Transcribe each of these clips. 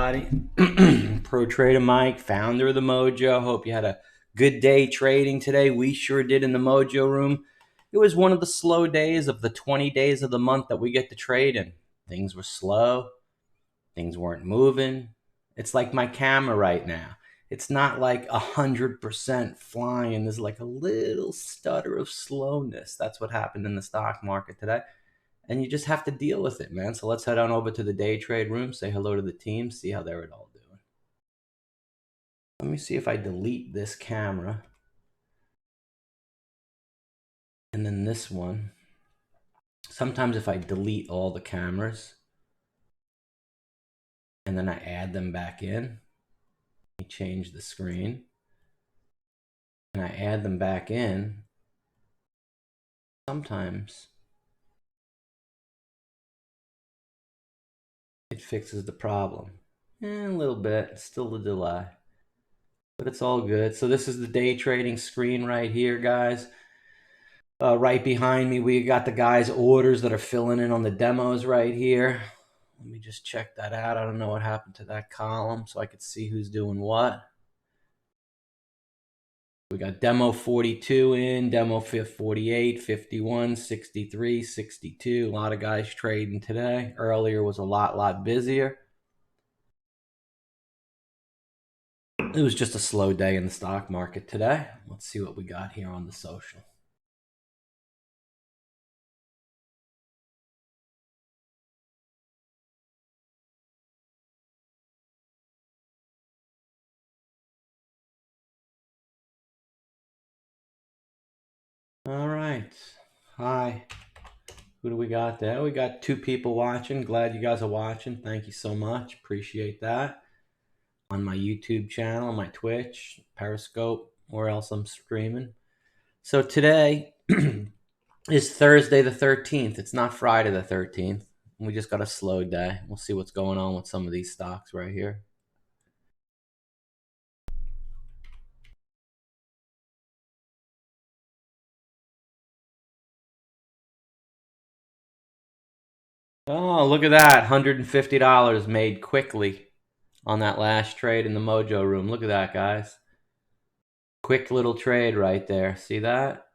everybody. Pro Trader Mike, founder of the Mojo. Hope you had a good day trading today. We sure did in the Mojo room. It was one of the slow days of the 20 days of the month that we get to trade in. Things were slow. Things weren't moving. It's like my camera right now. It's not like 100% flying. There's like a little stutter of slowness. That's what happened in the stock market today. And you just have to deal with it, man. So let's head on over to the day trade room, say hello to the team, see how they're all doing. Let me see if I delete this camera. And then this one. Sometimes if I delete all the cameras and then I add them back in, let me change the screen, and I add them back in, sometimes it fixes the problem. A little bit, still a delay, but it's all good. So this is the day trading screen right here, guys. Right behind me, we got the guys' orders that are filling in on the demos right here. Let me just check that out. I don't know what happened to that column, so I could see who's doing what. We got demo 42 in, demo 48, 51, 63, 62. A lot of guys trading today. Earlier was a lot busier. It was just a slow day in the stock market today. Let's see what we got here on the social. All right. Hi. Who do we got there? We got 2 people watching. Glad you guys are watching. Thank you so much. Appreciate that. On my YouTube channel, my Twitch, Periscope, where else I'm streaming. So today is Thursday the 13th. It's not Friday the 13th. We just got a slow day. We'll see what's going on with some of these stocks right here. Oh, look at that. $150 made quickly on that last trade in the Mojo room. Look at that, guys. Quick little trade right there. See that?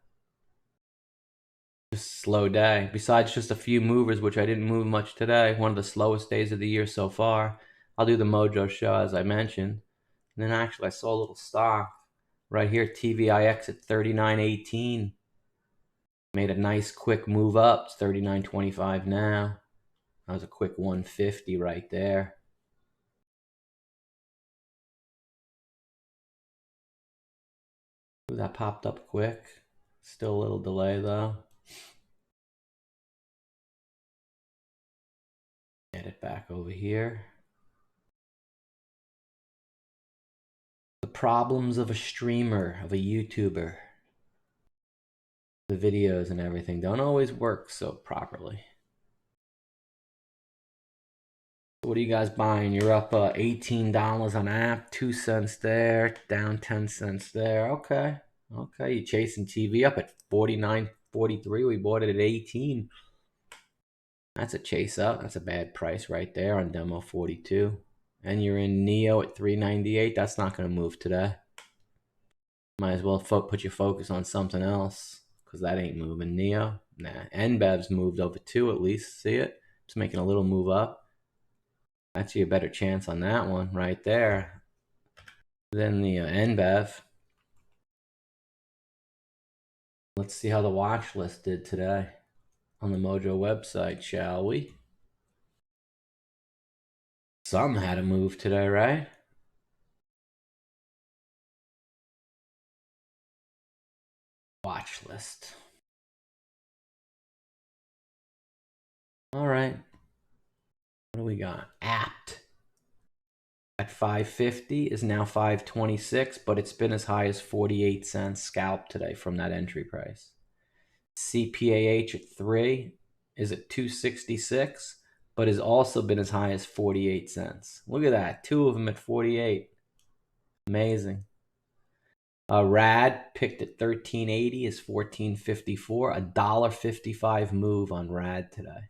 Just slow day. Besides just a few movers, which I didn't move much today. One of the slowest days of the year so far. I'll do the Mojo show, as I mentioned. And then actually, I saw a little stock right here, TVIX at 39.18. Made a nice quick move up. It's 39.25 now. That was a quick 150 right there. Ooh, that popped up quick. Still a little delay though. Get it back over here. The problems of a streamer, of a YouTuber. The videos and everything don't always work so properly. What are you guys buying? You're up $18 on app, 2 cents there, down 10 cents there. Okay. Okay, you're chasing TV up at 49.43. We bought it at 18. That's a chase up. That's a bad price right there on demo 42. And you're in Neo at 398. That's not going to move today. Might as well put your focus on something else, because that ain't moving. Neo, nah. NBEV's moved over 2 at least. See it? It's making a little move up. That's a better chance on that one right there than the NBEV. Let's see how the watch list did today on the Mojo website, shall we? Some had a move today, right? Watch list. All right. What do we got? Apt at 550 is now 526, but it's been as high as 48 cents scalp today from that entry price. CPAH at 3 is at 266, but has also been as high as 48 cents. Look at that. 2 of them at 48. Amazing. RAD picked at 1380 is 1454. $1.55 move on RAD today.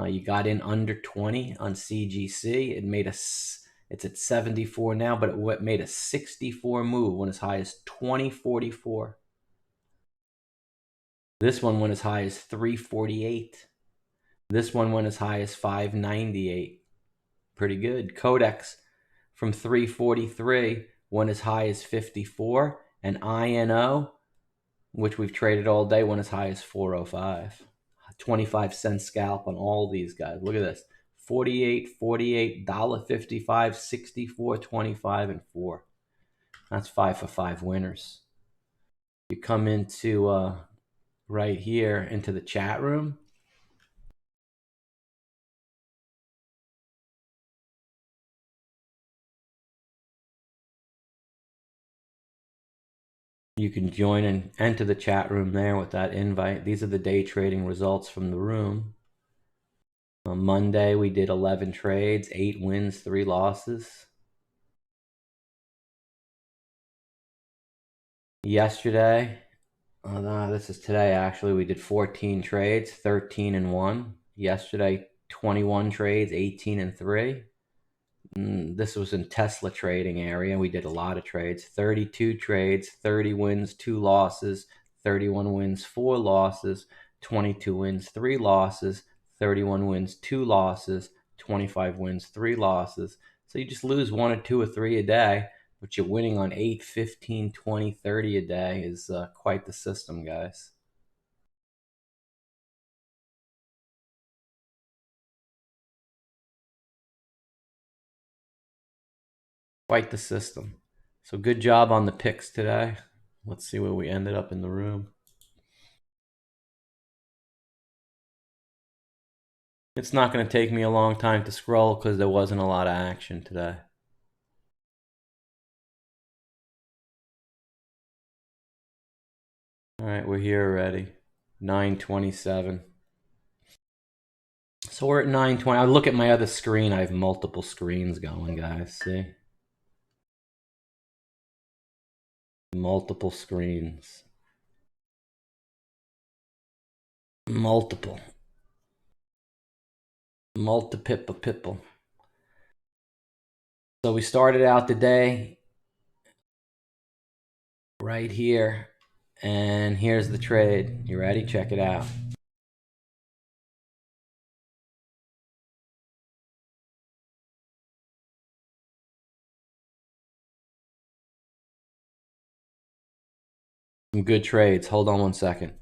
You got in under 20 on CGC. It made it's at 74 now, but it made a 64 move, went as high as 20.44. This one went as high as 348. This one went as high as 598. Pretty good. Codex from 343 went as high as 54. And INO, which we've traded all day, went as high as 405. 25-cent scalp on all these guys. Look at this. 48, 48, $1.55, 64, 25, and 4. That's 5 for 5 winners. You come into right here into the chat room. You can join and enter the chat room there with that invite. These are the day trading results from the room. On Monday, we did 11 trades, 8 wins, 3 losses. Yesterday, no, this is today actually, we did 14 trades, 13 and 1. Yesterday, 21 trades, 18 and 3. This was in Tesla trading area. We did a lot of trades, 32 trades, 30 wins, 2 losses, 31 wins, 4 losses, 22 wins, 3 losses, 31 wins, 2 losses, 25 wins, 3 losses. So you just lose 1 or 2 or 3 a day, but you're winning on 8, 15, 20, 30 a day is quite the system, guys. Quite the system. So good job on the picks today. Let's see where we ended up in the room. It's not going to take me a long time to scroll because there wasn't a lot of action today. All right, we're here already. 9:27. So we're at 9:20. I look at my other screen. I have multiple screens going, guys. See? Multiple screens. Multiple. Multi-pipple. So we started out the day right here. And here's the trade. You ready? Check it out. Some good trades. Hold on 1 second.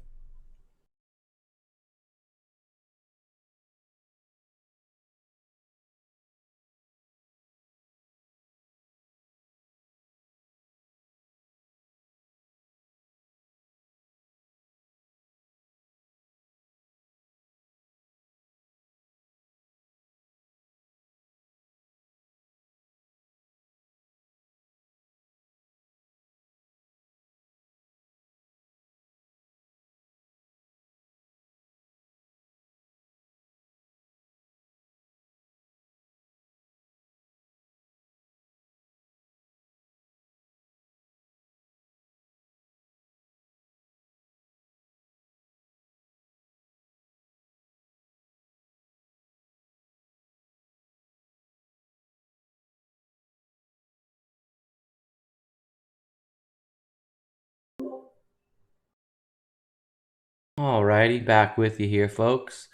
Alrighty, back with you here, folks.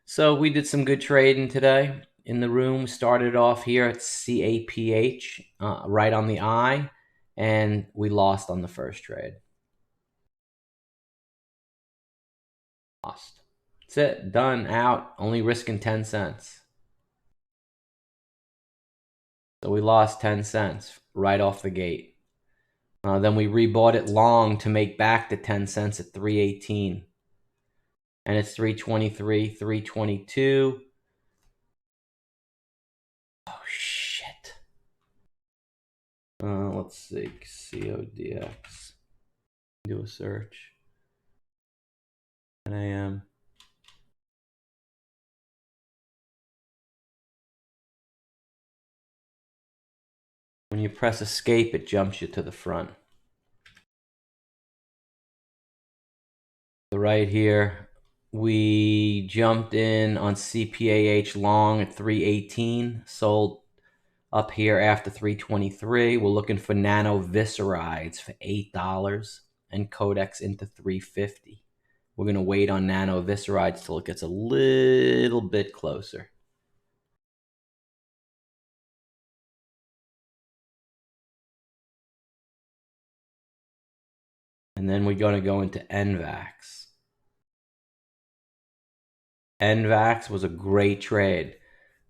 So we did some good trading today in the room. Started off here at CAPH, right on the I, and we lost on the first trade. Lost. That's it. Done. Out. Only risking 10 cents. So we lost 10 cents right off the gate. Then we rebought it long to make back the 10 cents at 318. And it's 323, 322. Oh, shit. Let's see. CODX. Do a search. 10 a.m. When you press escape, it jumps you to the front. So right here, We jumped in on CPAH long at 318, sold up here after 323. We're looking for nanoviscerides for $8 and Codex into 350. We're going to wait on nanoviscerides till it gets a little bit closer. And then we're going to go into NVAX. NVAX was a great trade.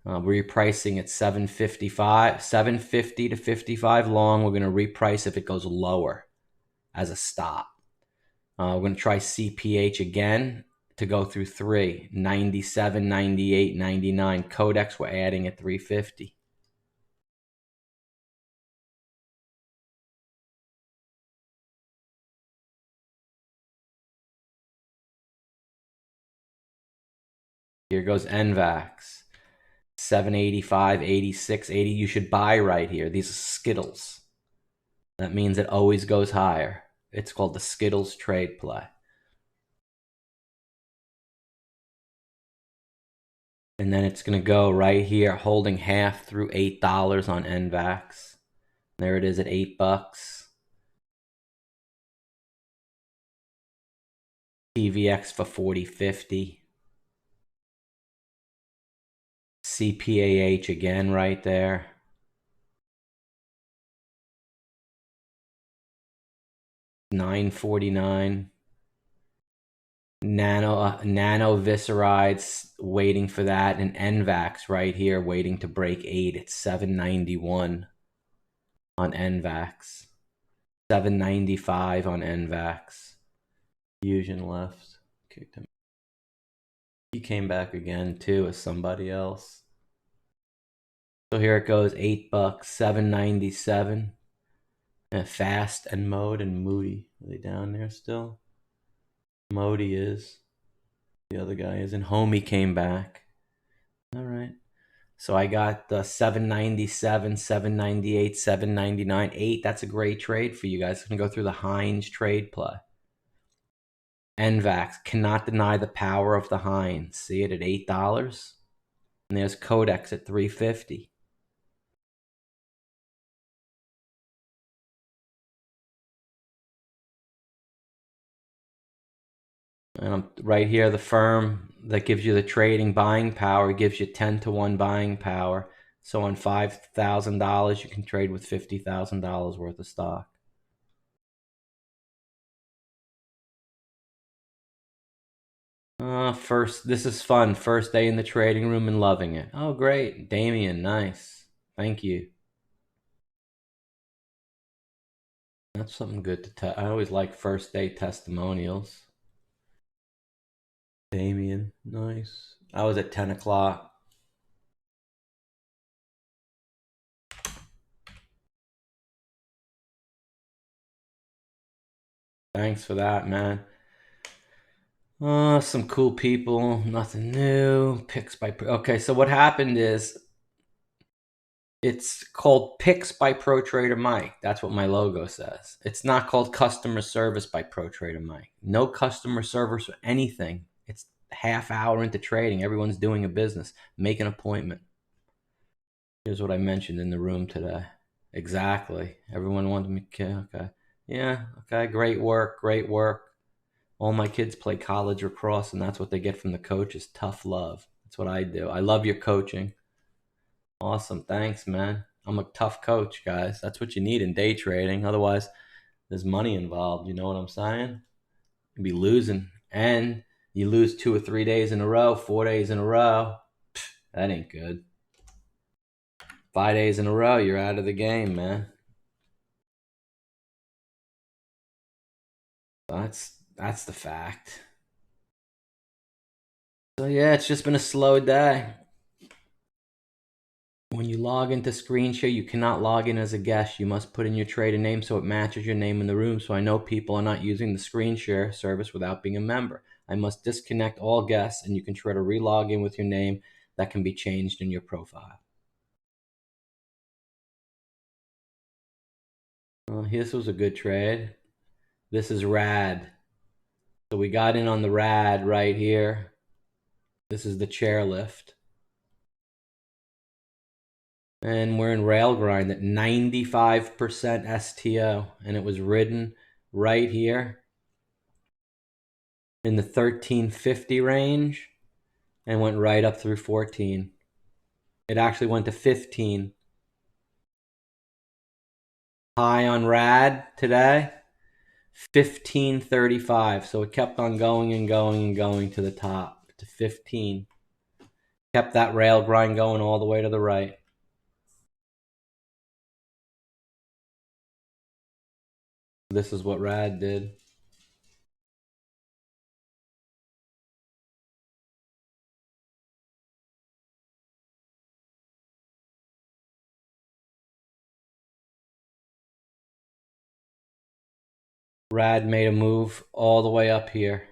Repricing at 755, 750 to 55 long. We're going to reprice if it goes lower as a stop. We're going to try CPH again to go through 3, 97, 98, 99. Codex we're adding at 350. Here goes NVAX. 785, 86, 80. You should buy right here. These are Skittles. That means it always goes higher. It's called the Skittles trade play. And then it's going to go right here, holding half through $8 on NVAX. There it is at $8. TVX for 40.50. CPAH again right there. $9.49. Nanoviscerides waiting for that, and NVAX right here waiting to break 8. It's $7.91 on NVAX. $7.95 on NVAX. Fusion left. Kicked him. He came back again too as somebody else. So here it goes, $8, $7.97. And Fast and Mode and Moody. Are they down there still? Modi is. The other guy is. And Homie came back. All right. So I got the 797, 798, 799, 8. That's a great trade for you guys. I'm going to go through the Heinz trade play. NVAX, cannot deny the power of the Heinz. See it at $8. And there's Codex at 350. And I'm right here, the firm that gives you the trading buying power gives you 10-to-1 buying power. So on $5,000, you can trade with $50,000 worth of stock. This is fun. First day in the trading room and loving it. Oh, great. Damien, nice. Thank you. That's something good to tell. I always like first day testimonials. Damien, nice. I was at 10 o'clock. Thanks for that, man. Some cool people. Nothing new. Picks by... Okay, so what happened is it's called Picks by Pro Trader Mike. That's what my logo says. It's not called Customer Service by Pro Trader Mike. No customer service or anything. It's half hour into trading. Everyone's doing a business. Make an appointment. Here's what I mentioned in the room today. Exactly. Everyone wanted me. Okay. Yeah. Okay. Great work. Great work. All my kids play college lacrosse, and that's what they get from the coach is tough love. That's what I do. I love your coaching. Awesome. Thanks, man. I'm a tough coach, guys. That's what you need in day trading. Otherwise, there's money involved. You know what I'm saying? You'd be losing. And you lose 2 or 3 days in a row, 4 days in a row. That ain't good. 5 days in a row, you're out of the game, man. That's the fact. So yeah, it's just been a slow day. When you log into ScreenShare, you cannot log in as a guest. You must put in your trader name so it matches your name in the room. So I know people are not using the ScreenShare service without being a member. I must disconnect all guests, and you can try to re-log in with your name that can be changed in your profile. Well, this was a good trade. This is rad. So we got in on the rad right here. This is the chairlift. And we're in rail grind at 95% STO. And it was ridden right here in the 1350 range and went right up through 14. It actually went to 15. High on rad today, 1535. So it kept on going and going and going to the top, to 15. Kept that rail grind going all the way to the right. This is what rad did. Rad made a move all the way up here.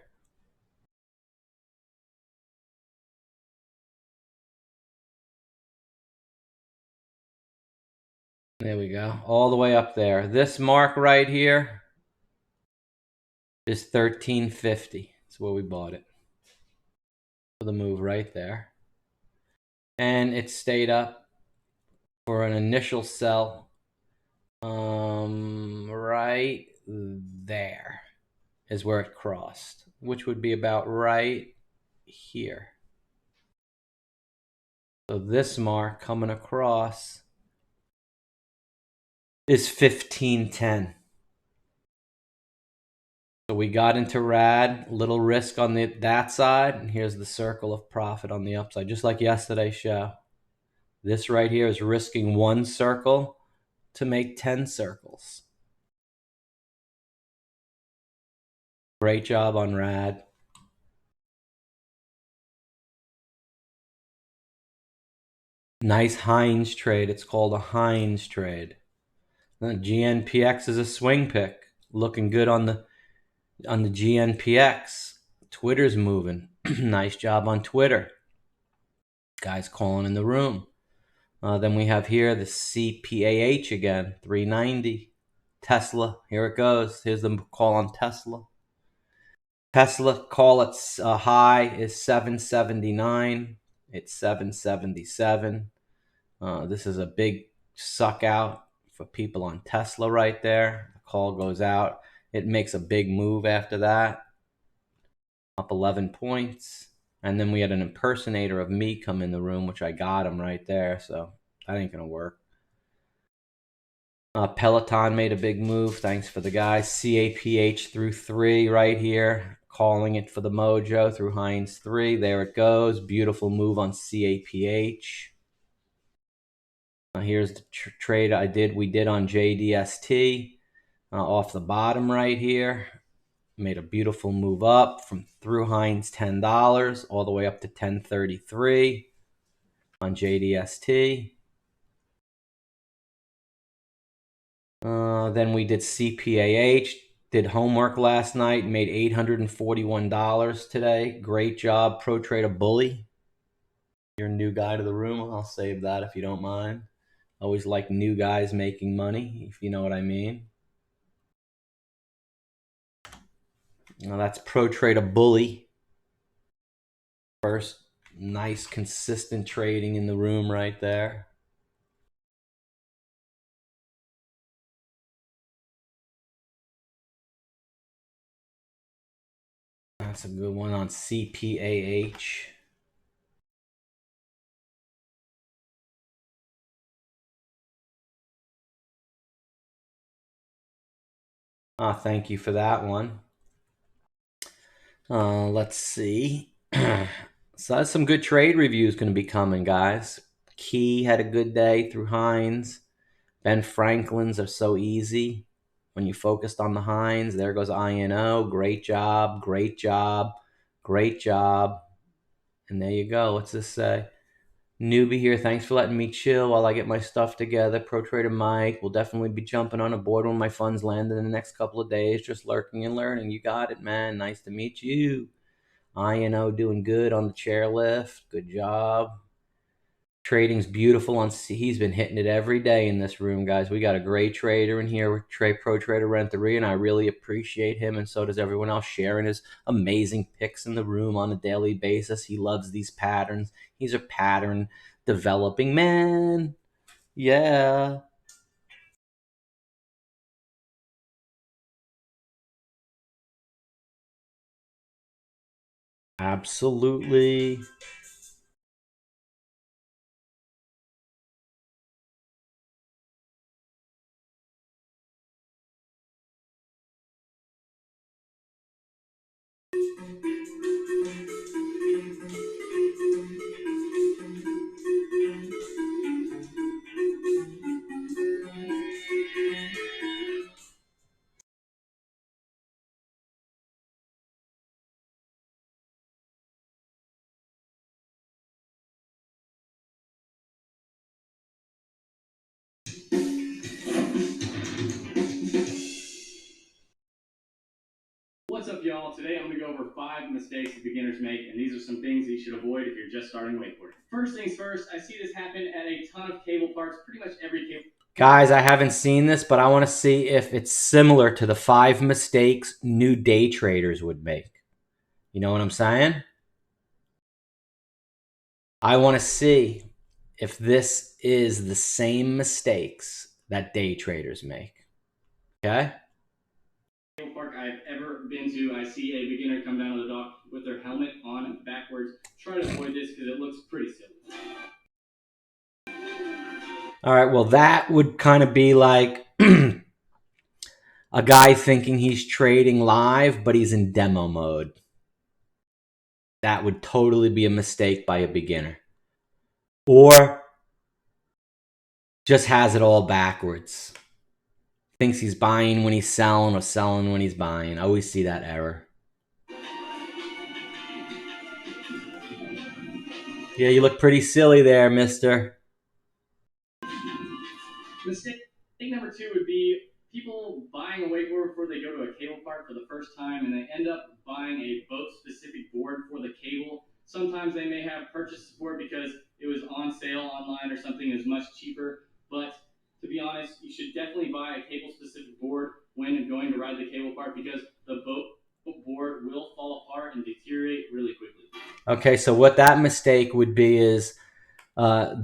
There we go. All the way up there. This mark right here is 1350. That's where we bought it. For the move right there. And it stayed up for an initial sell. Right there is where it crossed, which would be about right here. So this mark coming across is 1510. So we got into rad, little risk on that side, and here's the circle of profit on the upside, just like yesterday's show. This right here is risking one circle to make 10 circles. Great job on rad. Nice Heinz trade. It's called a Heinz trade. GNPX is a swing pick. Looking good on the GNPX. Twitter's moving. Nice job on Twitter. Guys calling in the room. Then we have here the CPAH again, 390. Tesla, here it goes. Here's the call on Tesla. Tesla call its high is 779. It's 777. This is a big suck out for people on Tesla right there. The call goes out. It makes a big move after that. Up 11 points. And then we had an impersonator of me come in the room, which I got him right there. So that ain't going to work. Peloton made a big move. Thanks for the guys. CAPH through 3 right here. Calling it for the mojo through Heinz 3. There it goes. Beautiful move on CAPH. Here's the trade we did on JDST. Off the bottom right here. Made a beautiful move up from through Heinz $10 all the way up to 1033 on JDST. Then we did CPAH, did homework last night, made $841 today. Great job, Pro Trader Bully. You're a new guy to the room. I'll save that if you don't mind. Always like new guys making money, if you know what I mean. Now that's Pro Trader Bully. First, nice consistent trading in the room right there. That's a good one on CPAH. Thank you for that one. Let's see. So that's some good trade reviews going to be coming, guys. Key had a good day through Heinz. Ben Franklin's are so easy when you focused on the Heinz. There goes INO. Great job, great job, great job. And there you go. What's this say? Newbie here. Thanks for letting me chill while I get my stuff together. Pro Trader Mike will definitely be jumping on a board when my funds land in the next couple of days. Just lurking and learning. You got it, man. Nice to meet you. INO doing good on the chairlift. Good job. Trading's beautiful. He's been hitting it every day in this room, guys. We got a great trader in here, Pro Trader Rent3, and I really appreciate him, and so does everyone else sharing his amazing picks in the room on a daily basis. He loves these patterns. He's a pattern developing man. Yeah. Absolutely. What's up, y'all? Today I'm going to go over 5 mistakes that beginners make, and these are some things that you should avoid if you're just starting wakeboarding. First things first, I see this happen at a ton of cable parks, pretty much every cable. Guys, I haven't seen this, but I want to see if it's similar to the 5 mistakes new day traders would make. You know what I'm saying? I want to see if this is the same mistakes that day traders make. Okay? Cable park I've ever been to, I see a beginner come down to the dock with their helmet on backwards. Try to avoid this because it looks pretty silly. All right, well, that would kind of be like a guy thinking he's trading live, but he's in demo mode. That would totally be a mistake by a beginner. Or just has it all backwards. Thinks he's buying when he's selling or selling when he's buying. I always see that error. Yeah, you look pretty silly there, mister. Mistake number 2 would be people buying a wakeboard before they go to a cable park for the first time, and they end up buying a boat-specific board for the cable. Sometimes they may have purchased the board because it was on sale online or something is much cheaper, but to be honest, you should definitely buy a cable-specific board when going to ride the cable park because the boat board will fall apart and deteriorate really quickly. Okay, so what that mistake would be is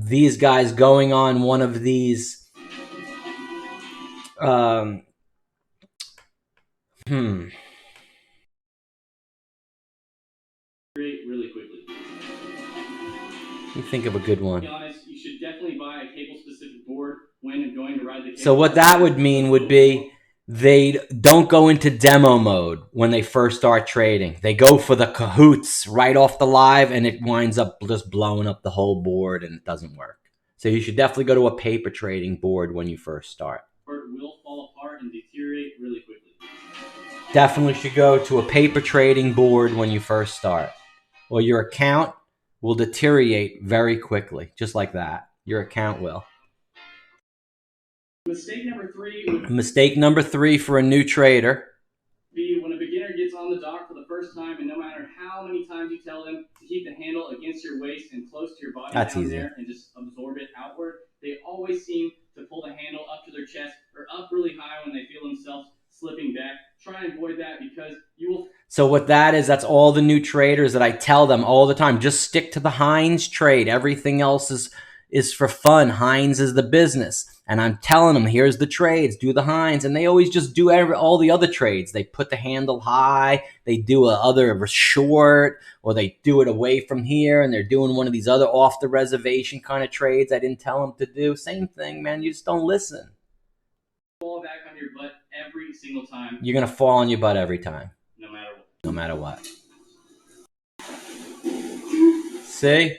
these guys going on one of these really quickly. You think of a good one. To be honest, you should definitely buy a cable-specific board when going to ride the cable. So what that would mean would be they don't go into demo mode when they first start trading. They go for the cahoots right off the live, and it winds up just blowing up the whole board, and it doesn't work. So you should definitely go to a paper trading board when you first start. It will fall apart and deteriorate really quickly. Definitely should go to a paper trading board when you first start, or your account will deteriorate very quickly, just like that. Your account will. Mistake number 3 for a new trader be when a beginner gets on the dock for the first time, and no matter how many times you tell them to keep the handle against your waist and close to your body That's down easy. there and just absorb it outward, they always seem to pull the handle up to their chest or up really high when they feel themselves slipping back. Try and avoid that because you will. So what that is, that's all the new traders that I tell them all the time. Just stick to the Heinz trade. Everything else is for fun. Heinz is the business. And I'm telling them, here's the trades. Do the Heinz. And they always just do all the other trades. They put the handle high. They do a other short, or they do it away from here, and they're doing one of these other off the reservation kind of trades I didn't tell them to do. Same thing, man. You just don't listen. Fall back on your butt every single time. You're going to fall on your butt every time. No matter what. See?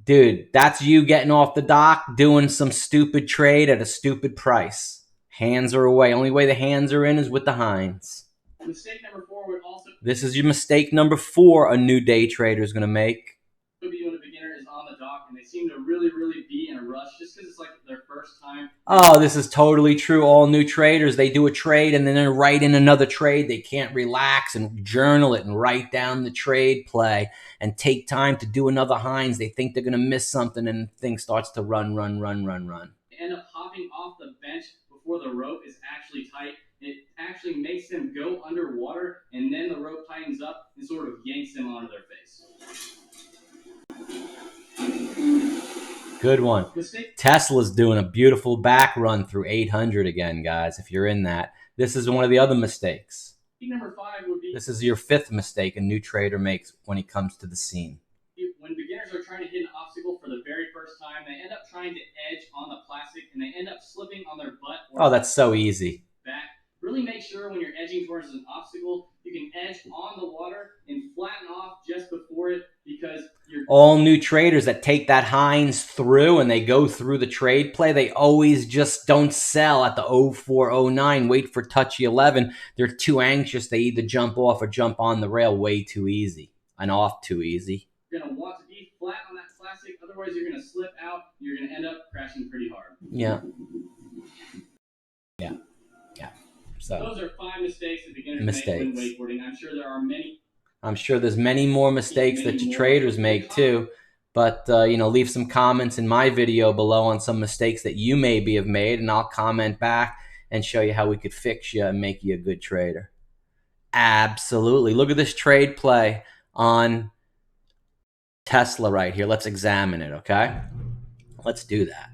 Dude, that's you getting off the dock, doing some stupid trade at a stupid price. Hands are away. Only way the hands are in is with the Heinz. Mistake number 4 would also. This is your mistake number 4 a new day trader is going to make. Could be when a beginner is on the dock and they seem to really be in a rush just because it's like their first time. Oh, this is totally true. All new traders, they do a trade and then they're right in another trade. They can't relax and journal it and write down the trade play and take time to do another Hines. They think they're going to miss something and thing starts to run. They end up hopping off the bench before the rope is actually tight. It actually makes them go underwater, and then the rope tightens up and sort of yanks them onto their face. Good one. Tesla's doing a beautiful back run through 800 again, guys, if you're in that. This is one of the other mistakes. Number 5 would be... This is your 5th mistake a new trader makes when he comes to the scene. When beginners are trying to hit an obstacle for the very first time, they end up trying to edge on the plastic, and they end up slipping on their butt. Oh, that's so easy. Back. Really make sure when you're edging towards an obstacle, you can edge on the water and flatten off just before it, because you're... All new traders that take that Hines through and they go through the trade play, they always just don't sell at the 0409, wait for touchy 11. They're too anxious. They either jump off or jump on the rail way too easy and off too easy. You're going to want to be flat on that plastic, otherwise you're going to slip out. You're going to end up crashing pretty hard. Yeah. So those are 5 mistakes that beginners make when wakeboarding. I'm sure there are many. I'm sure there's many more mistakes that your traders make too. But, leave some comments in my video below on some mistakes that you maybe have made, and I'll comment back and show you how we could fix you and make you a good trader. Absolutely. Look at this trade play on Tesla right here. Let's examine it, okay? Let's do that.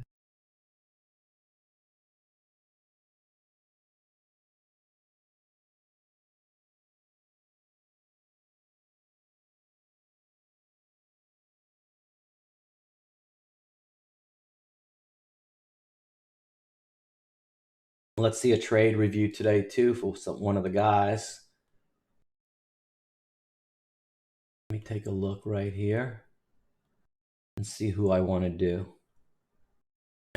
Let's see a trade review today too for one of the guys. Let me take a look right here and see who I want to do.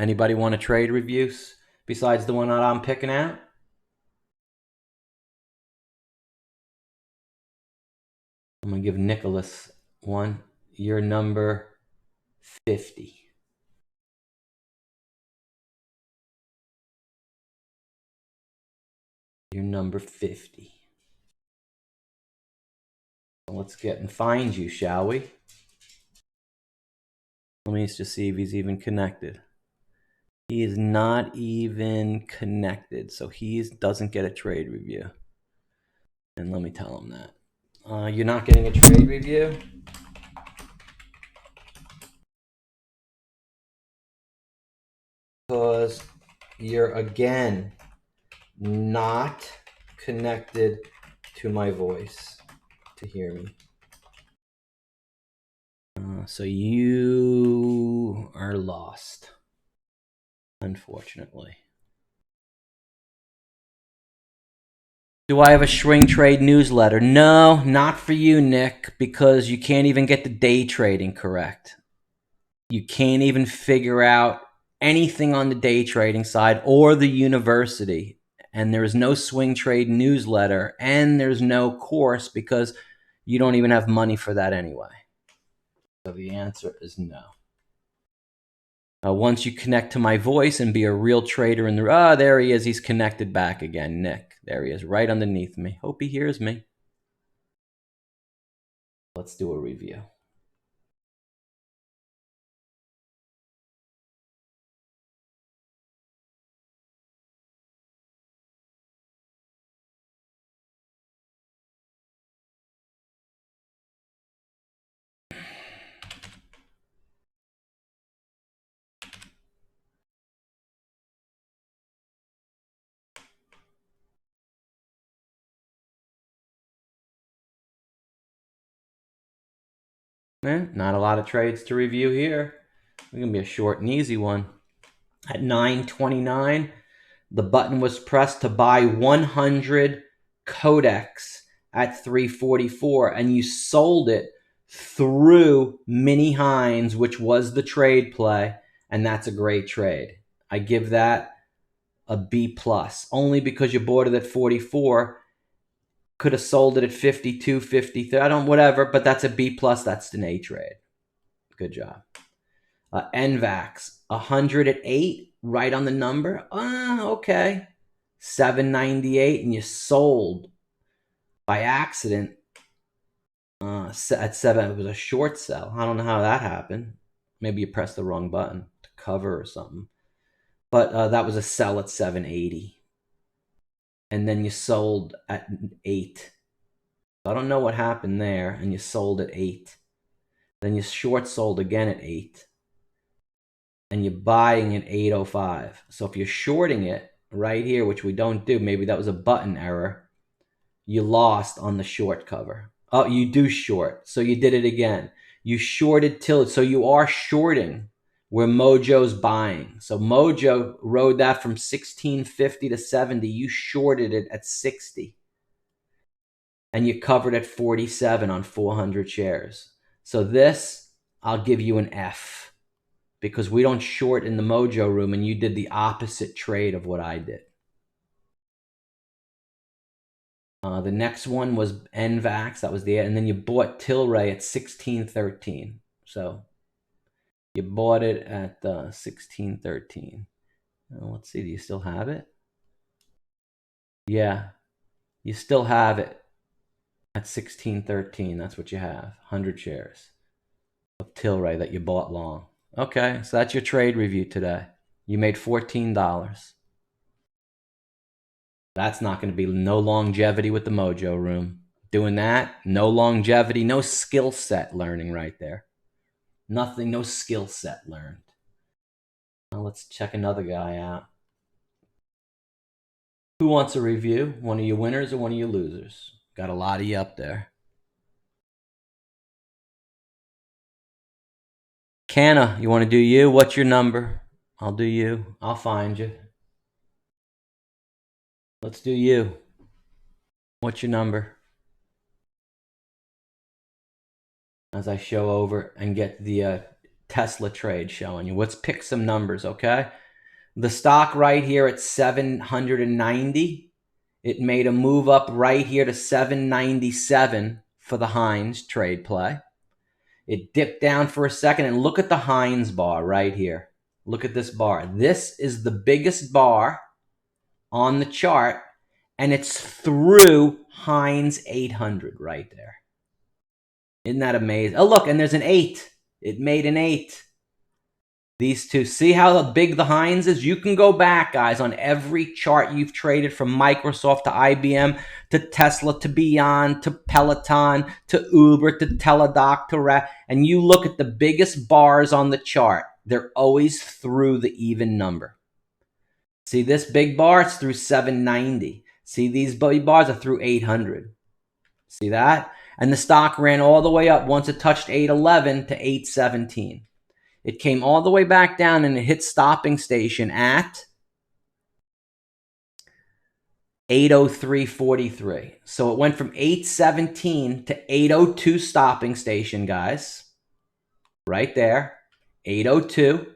Anybody want to trade reviews besides the one that I'm picking out? I'm going to give Nicholas one. You're number 50. You're number 50. Let's get and find you, shall we? Let me just see if he's even connected. He is not even connected, so he doesn't get a trade review. And let me tell him that. You're not getting a trade review? Because you're, again, not connected to my voice to hear me. So you are lost, unfortunately. Do I have a swing trade newsletter? No, not for you, Nick, because you can't even get the day trading correct. You can't even figure out anything on the day trading side or the university. And there is no swing trade newsletter, and there's no course because you don't even have money for that anyway. So the answer is no. Once you connect to my voice and be a real trader in the... there he is. He's connected back again, Nick. There he is, right underneath me. Hope he hears me. Let's do a review. Not a lot of trades to review here. It's going to be a short and easy one. At 9:29, the button was pressed to buy 100 codecs at 344, and you sold it through Mini Hines, which was the trade play, and that's a great trade. I give that a B+, only because you bought it at 44. Could have sold it at 52, 53, whatever, but that's a B+, that's an A trade. Good job. NVAX, 108, right on the number. Okay. 798, and you sold by accident at 7. It was a short sell. I don't know how that happened. Maybe you pressed the wrong button to cover or something. But that was a sell at 780. And then you sold at 8. I don't know what happened there, and you sold at 8. Then you short sold again at 8. And you're buying at 805. So if you're shorting it right here, which we don't do, maybe that was a button error, you lost on the short cover. Oh, you do short. So you did it again. You shorted till, so you are shorting where Mojo's buying. So Mojo rode that from 1650 to 70. You shorted it at 60. And you covered at 47 on 400 shares. So this, I'll give you an F, because we don't short in the Mojo room, and you did the opposite trade of what I did. The next one was NVAX. That was and then you bought Tilray at 1613. So you bought it at 1613. Let's see, do you still have it? Yeah, you still have it at 1613. That's what you have, 100 shares of Tilray that you bought long. Okay, so that's your trade review today. You made $14. That's not going to be no longevity with the Mojo room. Doing that, no longevity, no skill set learning right there. Nothing, no skill set learned. Now let's check another guy out. Who wants a review? One of you winners or one of you losers? Got a lot of you up there. Canna, you want to do you? What's your number? I'll do you. I'll find you. Let's do you. What's your number? As I show over and get the Tesla trade showing you. Let's pick some numbers, okay? The stock right here at 790. It made a move up right here to 797 for the Heinz trade play. It dipped down for a second, and look at the Heinz bar right here. Look at this bar. This is the biggest bar on the chart, and it's through Heinz 800 right there. Isn't that amazing? Oh, look, and there's an 8. It made an 8. These two. See how big the Heinz is? You can go back, guys, on every chart you've traded, from Microsoft to IBM to Tesla to Beyond to Peloton to Uber to Teladoc to and you look at the biggest bars on the chart. They're always through the even number. See this big bar? It's through 790. See these big bars are through 800. See that? And the stock ran all the way up once it touched 811 to 817. It came all the way back down, and it hit stopping station at 803.43. So it went from 817 to 802 stopping station, guys. Right there, 802.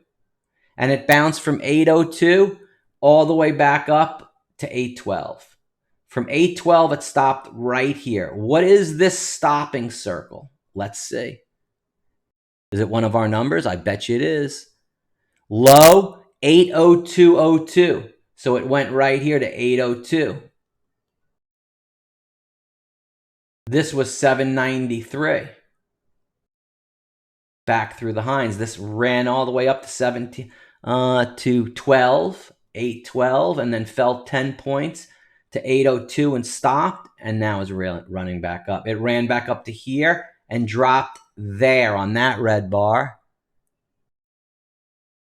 And it bounced from 802 all the way back up to 812. From 812, it stopped right here. What is this stopping circle? Let's see. Is it one of our numbers? I bet you it is. Low, 802.02. So it went right here to 802. This was 793. Back through the Heinz. This ran all the way up to 17 to 12, 812, and then fell 10 points to 802 and stopped, and now is running back up. It ran back up to here and dropped there on that red bar,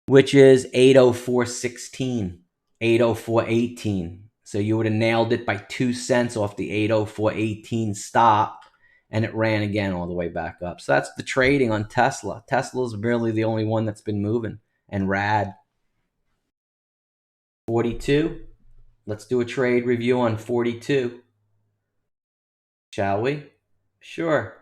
which is 804.16, 804.18. So you would have nailed it by 2 cents off the 804.18 stop, and it ran again all the way back up. So that's the trading on Tesla. Tesla's really the only one that's been moving, and rad. 42. Let's do a trade review on 42. Shall we? Sure.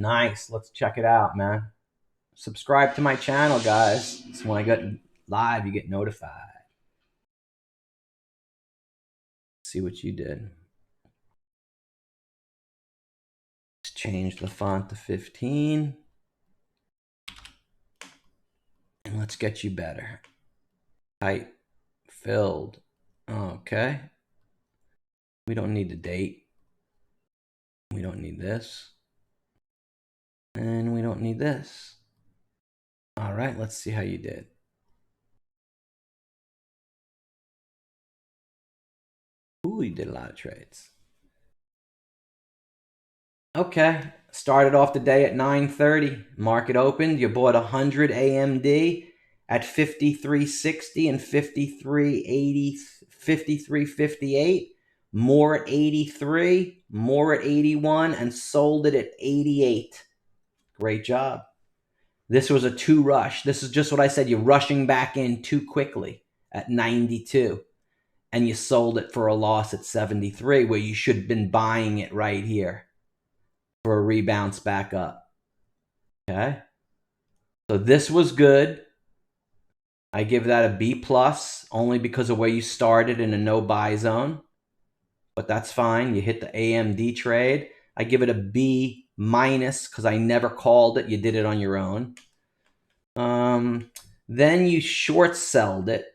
Nice. Let's check it out, man. Subscribe to my channel, guys. So when I get live, you get notified. See what you did. Let's change the font to 15. And let's get you better. Type. Filled. Okay. We don't need the date. We don't need this. And we don't need this. All right, let's see how you did. Ooh, you did a lot of trades. Okay, started off the day at 9:30. Market opened. You bought 100 AMD at 53.60 and 53.80, 53.58. More at 83, more at 81, and sold it at 88. Great job. This was a two rush. This is just what I said. You're rushing back in too quickly at 92. And you sold it for a loss at 73, where you should have been buying it right here for a rebounce back up. Okay. So this was good. I give that a B plus only because of where you started in a no buy zone. But that's fine. You hit the AMD trade. I give it a B minus because I never called it. You did it on your own. Then you short sold it.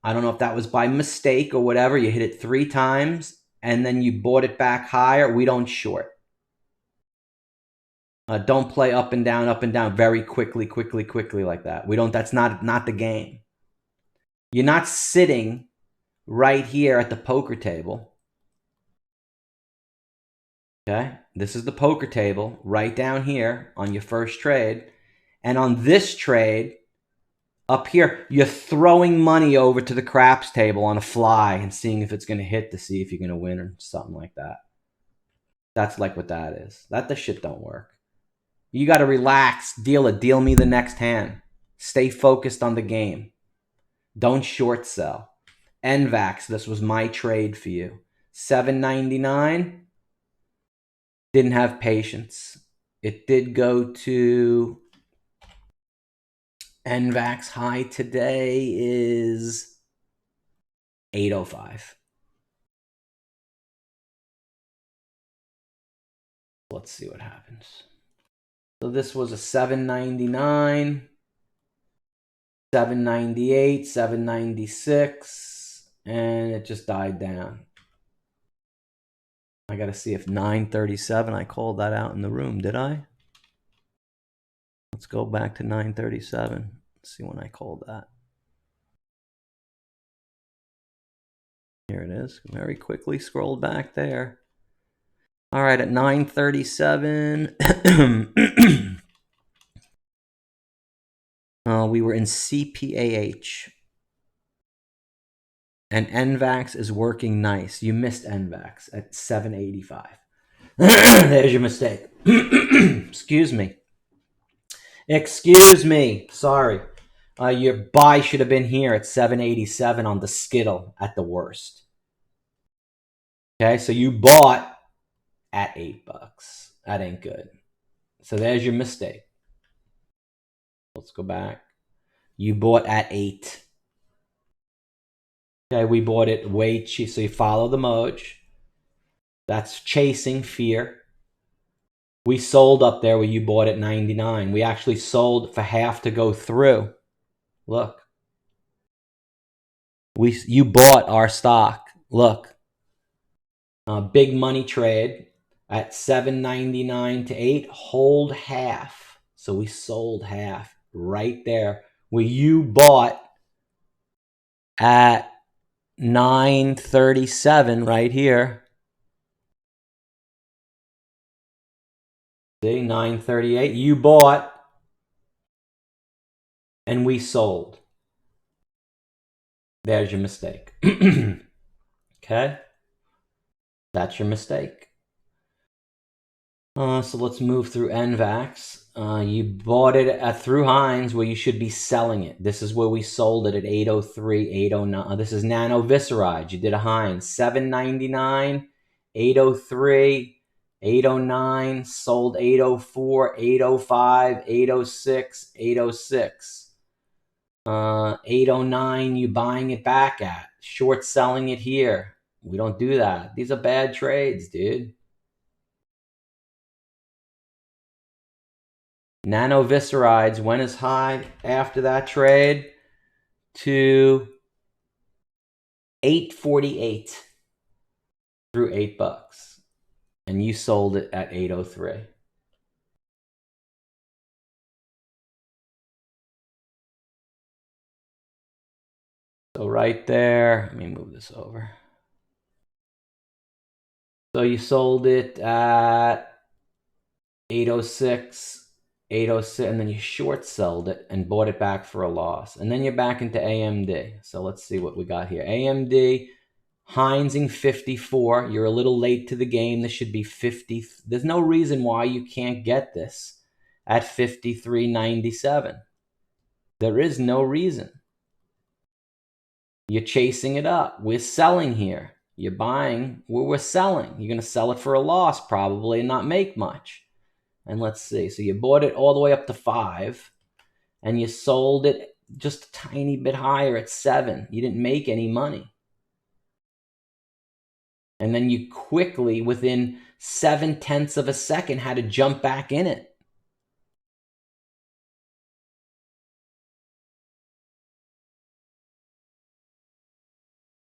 I don't know if that was by mistake or whatever. You hit it 3 times and then you bought it back higher. We don't short. Don't play up and down very quickly like that. We don't. That's not the game. You're not sitting right here at the poker table. Okay, this is the poker table right down here on your first trade. And on this trade, up here, you're throwing money over to the craps table on a fly and seeing if it's going to hit to see if you're going to win or something like that. That's like what that is. That the shit don't work. You got to relax, deal me the next hand. Stay focused on the game. Don't short sell. NVAX, this was my trade for you. $7.99. Didn't have patience. It did go to NVAX high today is 805. Let's see what happens. So this was a 799, 798, 796, and it just died down. I got to see if 937, I called that out in the room, did I? Let's go back to 937. Let's see when I called that. Here it is. Very quickly scrolled back there. All right, at 937, we were in CPAH. And NVAX is working nice. You missed NVAX at 785. There's your mistake. Excuse me. Excuse me. Sorry. Your buy should have been here at 787 on the skittle at the worst. Okay, so you bought at $8. That ain't good. So there's your mistake. Let's go back. You bought at 8. Okay, we bought it way cheap. So you follow the MOJO. That's chasing fear. We sold up there where you bought at 99. We actually sold for half to go through. Look. You bought our stock. Look. Big money trade at 7.99 to 8. Hold half. So we sold half right there where you bought at 937 right here. See, 938. You bought and we sold. There's your mistake. Okay? That's your mistake. So let's move through NVAX. You bought it through Hines where you should be selling it. This is where we sold it at 803, 809. This is Nano Visceride. You did a Hines. $7.99, 803, 809, sold 804, 805, 806, 806. 809, you buying it back at. Short selling it here. We don't do that. These are bad trades, dude. Nanoviscerides went as high after that trade to 848 through $8. And you sold it at 803. So right there, let me move this over. So you sold it at 806, 806, and then you short sold it and bought it back for a loss. And then you're back into AMD. So let's see what we got here. AMD, Heinzing 54. You're a little late to the game. This should be 50. There's no reason why you can't get this at 53.97. There is no reason. You're chasing it up. We're selling here. You're buying where we're selling. You're going to sell it for a loss probably and not make much. And let's see. So you bought it all the way up to 5 and you sold it just a tiny bit higher at 7. You didn't make any money. And then you quickly, within 0.7 of a second, had to jump back in it.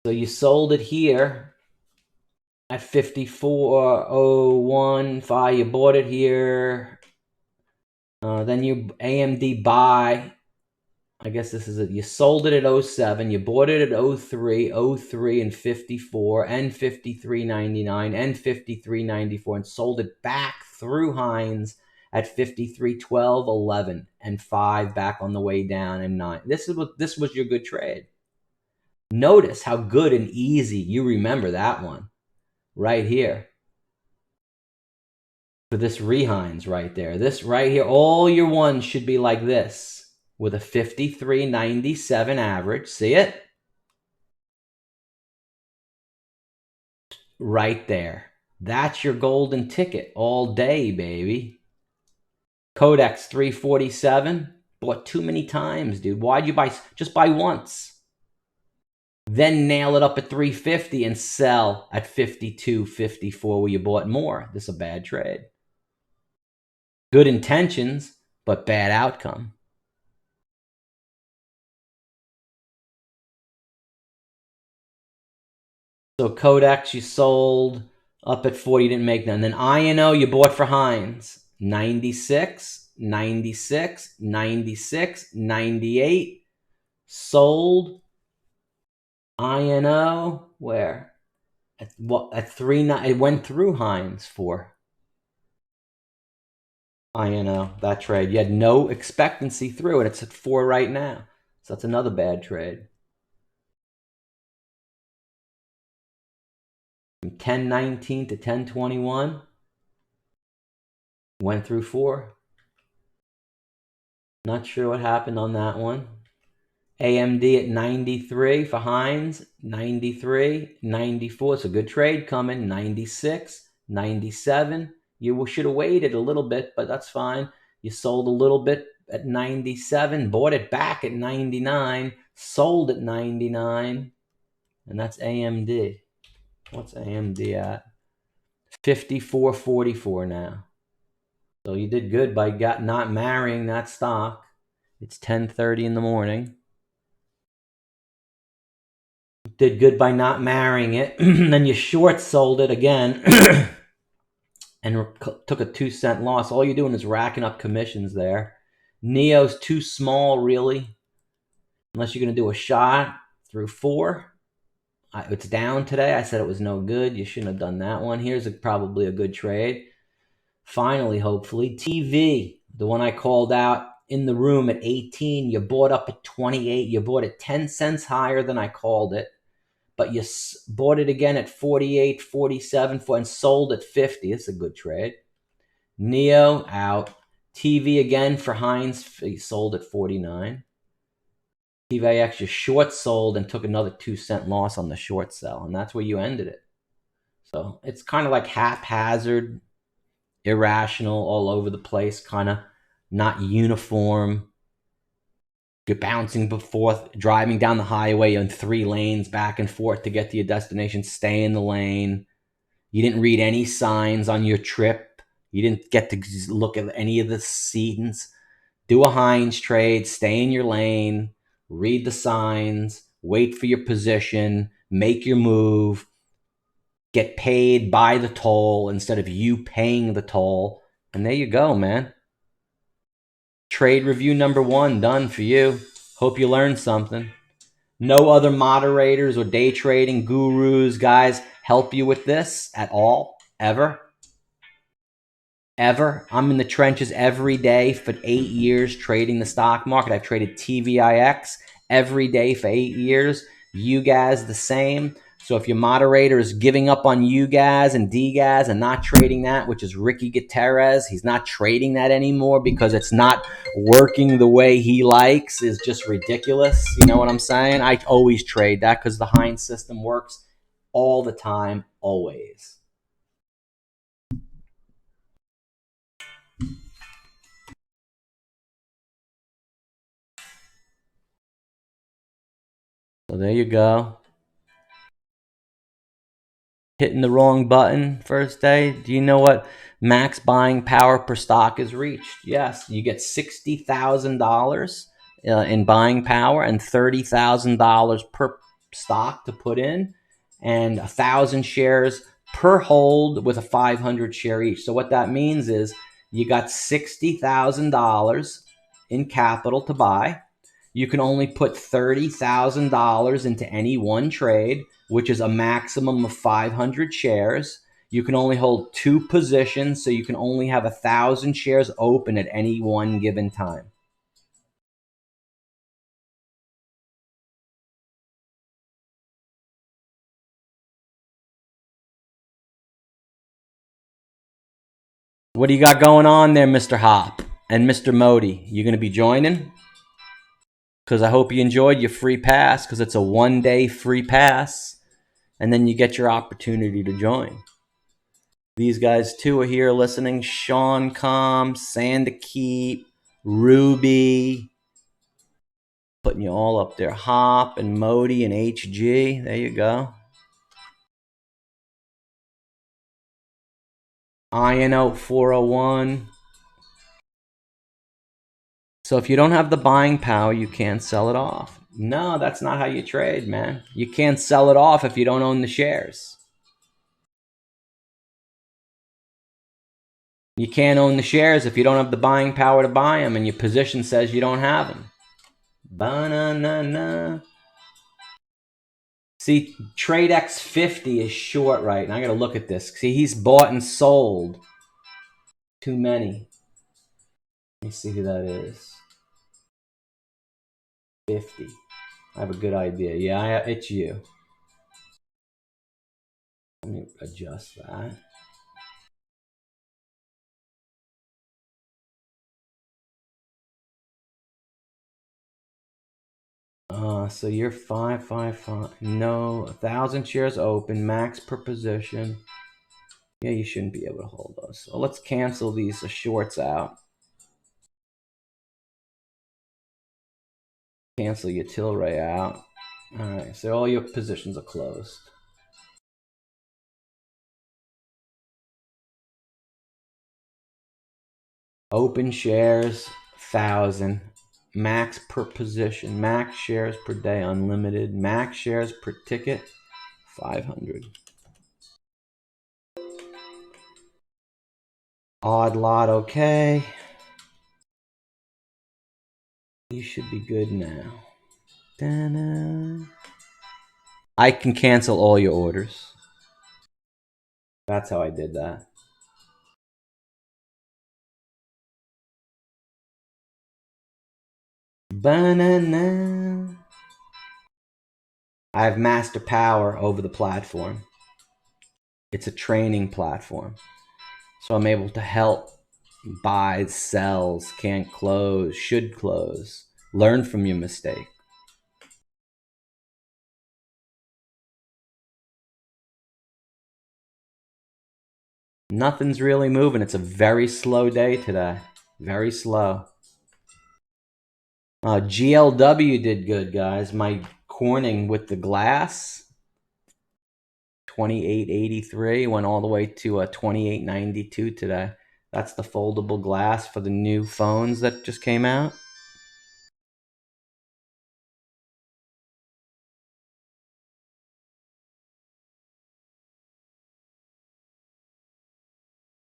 So you sold it here at 54.015. You bought it here. Then you AMD buy. I guess this is it. You sold it at 07. You bought it at 03, 03 and 54 and 53.99 and 53.94 and sold it back through Heinz at 53.12, 11 and 5 back on the way down and 9. This was your good trade. Notice how good and easy you remember that one right here. For this Rehines right there. This right here, all your ones should be like this with a 53.97 average. See it? Right there. That's your golden ticket all day, baby. Codex 347. Bought too many times, dude. Why'd you buy? Just buy once. Then nail it up at 350 and sell at 52.54 where you bought more. This is a bad trade. Good intentions, but bad outcome. So Codex, you sold up at 40, you didn't make none. Then INO, you bought for Heinz. 96, 96, 96, 98. Sold INO, where? At 3, it went through Heinz for INO, that trade. You had no expectancy through it. It's at 4 right now. So that's another bad trade. From 10.19 to 10.21. Went through 4. Not sure what happened on that one. AMD at 93 for Heinz. 93, 94. It's a good trade coming. 96, 97. You should have waited a little bit, but that's fine. You sold a little bit at 97, bought it back at 99, sold at 99, and that's AMD. What's AMD at? 54.44 now. So you did good by not marrying that stock. It's 10:30 in the morning. Did good by not marrying it. Then you short sold it again and took a 2-cent loss. All you're doing is racking up commissions there. Neo's too small, really, unless you're going to do a shot through 4. It's down today. I said it was no good. You shouldn't have done that one. Here's probably a good trade. Finally, hopefully. TV, the one I called out in the room at 18. You bought up at 28. You bought it 10 cents higher than I called it. But you bought it again at 48, 47 and sold at 50. It's a good trade. Neo out. TV again for Heinz. He sold at 49. TVX, you short sold and took another 2-cent loss on the short sell. And that's where you ended it. So it's kind of like haphazard. irrational, all over the place, kind of not uniform. You're bouncing forth, driving down the highway in 3 lanes back and forth to get to your destination. Stay in the lane. You didn't read any signs on your trip. You didn't get to look at any of the scenes. Do a Heinz trade. Stay in your lane. Read the signs. Wait for your position. Make your move. Get paid by the toll instead of you paying the toll. And there you go, man. Trade review number 1 done for you. Hope you learned something. No other moderators or day trading gurus, guys, help you with this at all, ever. Ever. I'm in the trenches every day for 8 years trading the stock market. I've traded TVIX every day for 8 years. You guys the same. So if your moderator is giving up on you guys and D guys and not trading that, which is Ricky Gutierrez, he's not trading that anymore because it's not working the way he likes, is just ridiculous. You know what I'm saying? I always trade that because the Heinz system works all the time, always. So there you go. Hitting the wrong button first day. Do you know what max buying power per stock is reached? Yes, you get $60,000 in buying power and $30,000 per stock to put in, and 1,000 shares per hold with a 500 share each. So what that means is you got $60,000 in capital to buy. You can only put $30,000 into any one trade, which is a maximum of 500 shares. You can only hold 2 positions, so you can only have 1,000 shares open at any one given time. What do you got going on there, Mr. Hop and Mr. Modi? You going to be joining? Because I hope you enjoyed your free pass, because it's a 1-day free pass, and then you get your opportunity to join. These guys too are here listening. Sean Com, Sandakeep, Ruby, putting you all up there. Hop and Modi and HG. There you go. INO 401. So if you don't have the buying power, you can't sell it off. No, that's not how you trade, man. You can't sell it off if you don't own the shares. You can't own the shares if you don't have the buying power to buy them and your position says you don't have them. Ba-na-na-na. See, TradeX 50 is short right now. I got to look at this. See, he's bought and sold too many. Let me see who that is. 50. I have a good idea. Yeah, it's you. Let me adjust that. So you're 555. No, 1,000 shares open, max per position. Yeah, you shouldn't be able to hold those. So let's cancel these shorts out. Cancel your Tilray out. All right, so all your positions are closed. Open shares, 1,000. Max per position. Max shares per day, unlimited. Max shares per ticket, 500. Odd lot, okay. You should be good now. Da-na. I can cancel all your orders. That's how I did that. Banana. I have master power over the platform. It's a training platform. So I'm able to help buys, sells, can't close, should close. Learn from your mistake. Nothing's really moving. It's a very slow day today. Very slow. GLW did good, guys. My Corning with the glass, 28.83, went all the way to 28.92 today. That's the foldable glass for the new phones that just came out.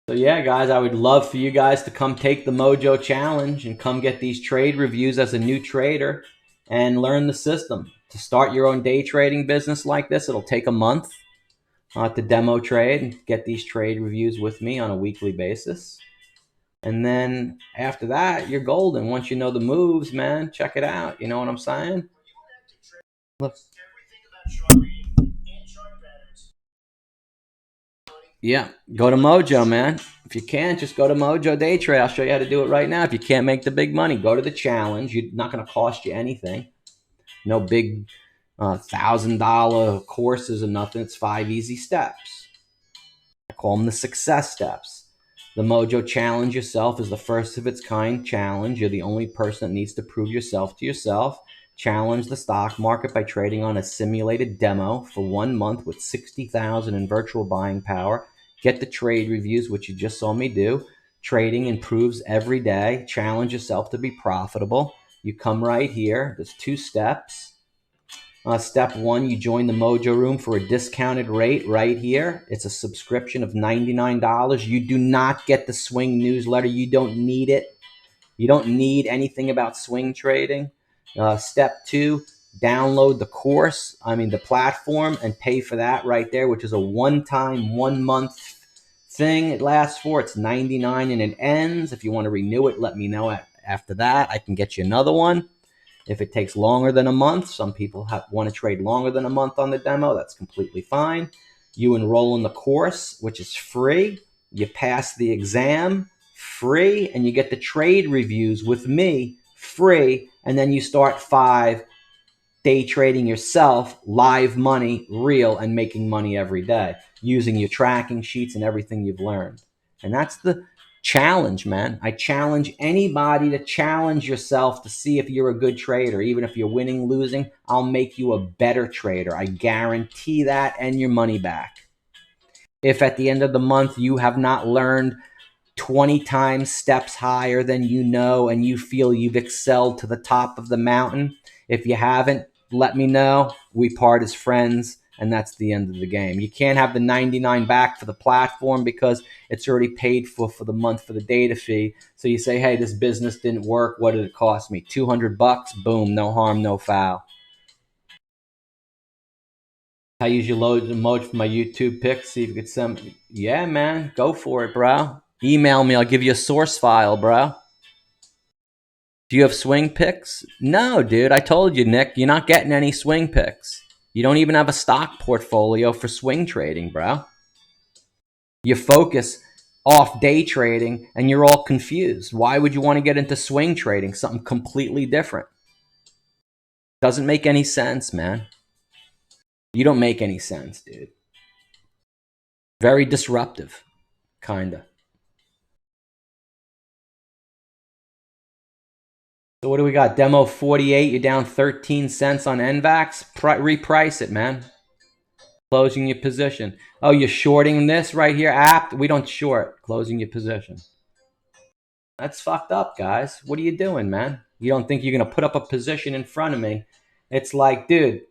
So yeah, guys, I would love for you guys to come take the Mojo Challenge and come get these trade reviews as a new trader and learn the system. To start your own day trading business like this, it'll take a month to demo trade and get these trade reviews with me on a weekly basis. And then after that, you're golden. Once you know the moves, man, check it out. You know what I'm saying? Look. Yeah, go to Mojo, man. If you can't, just go to Mojo Day Trade. I'll show you how to do it right now. If you can't make the big money, go to the challenge. You're not going to cost you anything. No big $1,000 courses or nothing. It's 5 easy steps. I call them the success steps. The Mojo Challenge yourself is the first of its kind challenge. You're the only person that needs to prove yourself to yourself. Challenge the stock market by trading on a simulated demo for 1 month with 60,000 in virtual buying power. Get the trade reviews, which you just saw me do. Trading improves every day. Challenge yourself to be profitable. You come right here. There's 2 steps. Step 1, you join the Mojo Room for a discounted rate right here. It's a subscription of $99. You do not get the swing newsletter. You don't need it. You don't need anything about swing trading. Step 2, download the course, the platform, and pay for that right there, which is a one-time, 1-month thing it lasts for. It's $99 and it ends. If you want to renew it, let me know after that. I can get you another one. If it takes longer than a month, some people want to trade longer than a month on the demo. That's completely fine. You enroll in the course, which is free. You pass the exam, free, and you get the trade reviews with me, free. And then you start 5 day trading yourself, live money, real, and making money every day using your tracking sheets and everything you've learned. And that's the challenge, man. I challenge anybody to challenge yourself to see if you're a good trader. Even if you're winning, losing, I'll make you a better trader. I guarantee that, and your money back. If at the end of the month you have not learned 20 times steps higher than you know and you feel you've excelled to the top of the mountain, if you haven't, let me know. We part as friends, and that's the end of the game. You can't have the 99 back for the platform because it's already paid for the month for the data fee. So you say, hey, this business didn't work. What did it cost me? $200. Boom, no harm, no foul. I usually load the Moj for my YouTube pics. See if you could send me. Yeah, man, go for it, bro. Email me. I'll give you a source file, bro. Do you have swing picks? No, dude. I told you, Nick, you're not getting any swing picks. You don't even have a stock portfolio for swing trading, bro. You focus off day trading and you're all confused. Why would you want to get into swing trading? Something completely different. Doesn't make any sense, man. You don't make any sense, dude. Very disruptive, kinda. So what do we got? Demo 48, you're down 13 cents on NVAX. Reprice it, man. Closing your position. Oh, you're shorting this right here, apt? We don't short. Closing your position. That's fucked up, guys. What are you doing, man? You don't think you're going to put up a position in front of me? It's like, dude,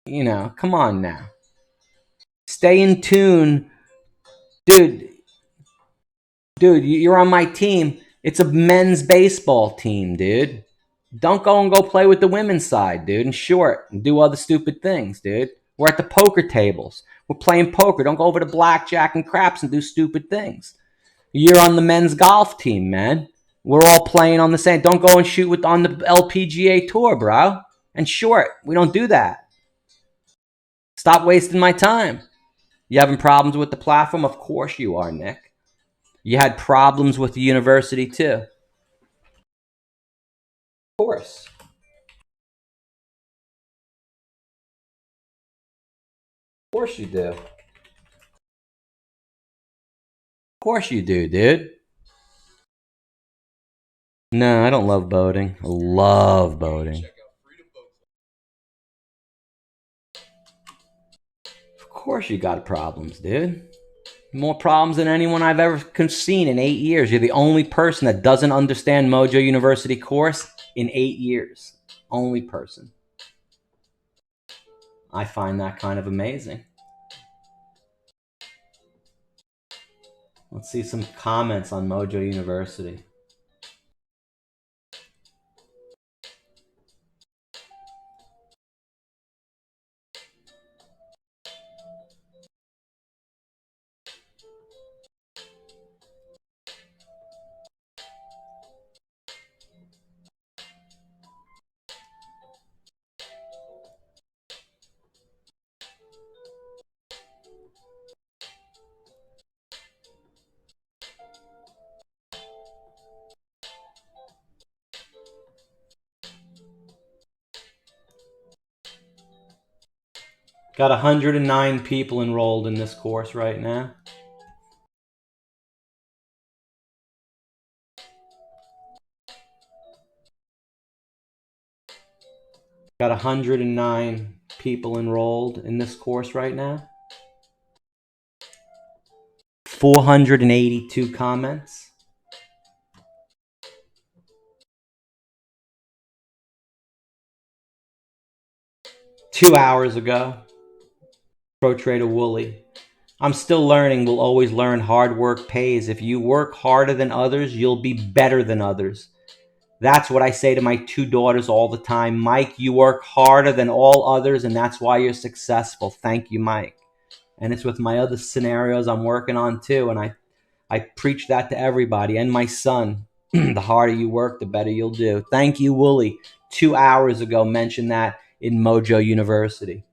come on now. Stay in tune. Dude, you're on my team. It's a men's baseball team, dude. Don't go play with the women's side, dude, and short and do other stupid things, dude. We're at the poker tables. We're playing poker. Don't go over to blackjack and craps and do stupid things. You're on the men's golf team, man. We're all playing on the same. Don't go and shoot on the LPGA tour, bro. And short. We don't do that. Stop wasting my time. You having problems with the platform? Of course you are, Nick. You had problems with the university too. Of course. Of course you do. Of course you do, dude. No, I don't love boating. I love boating. Of course you got problems, dude. More problems than anyone I've ever seen in 8 years. You're the only person that doesn't understand MOJO University course in 8 years. Only person. I find that kind of amazing. Let's see some comments on MOJO University. Got 109 people enrolled in this course right now. Got 109 people enrolled in this course right now. 482 comments. Two hours ago, Pro Trader Wooly. I'm still learning. We'll always learn. Hard work pays. If you work harder than others, you'll be better than others. That's what I say to my two daughters all the time. Mike, you work harder than all others, and that's why you're successful. Thank you, Mike. And it's with my other scenarios I'm working on too, and I preach that to everybody. And my son, the harder you work, the better you'll do. Thank you, Wooly. 2 hours ago, mentioned that in MOJO University.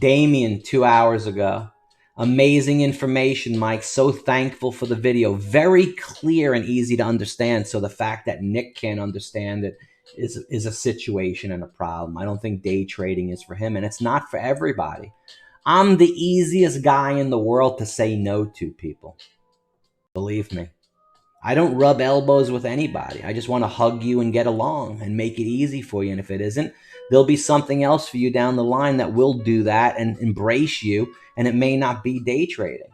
Damien, 2 hours ago. Amazing information, Mike. So thankful for the video. Very clear and easy to understand. So the fact that Nick can't understand it is a situation and a problem. I don't think day trading is for him, and it's not for everybody. I'm the easiest guy in the world to say no to, people. Believe me. I don't rub elbows with anybody. I just want to hug you and get along and make it easy for you. And if it isn't, there'll be something else for you down the line that will do that and embrace you. And it may not be day trading.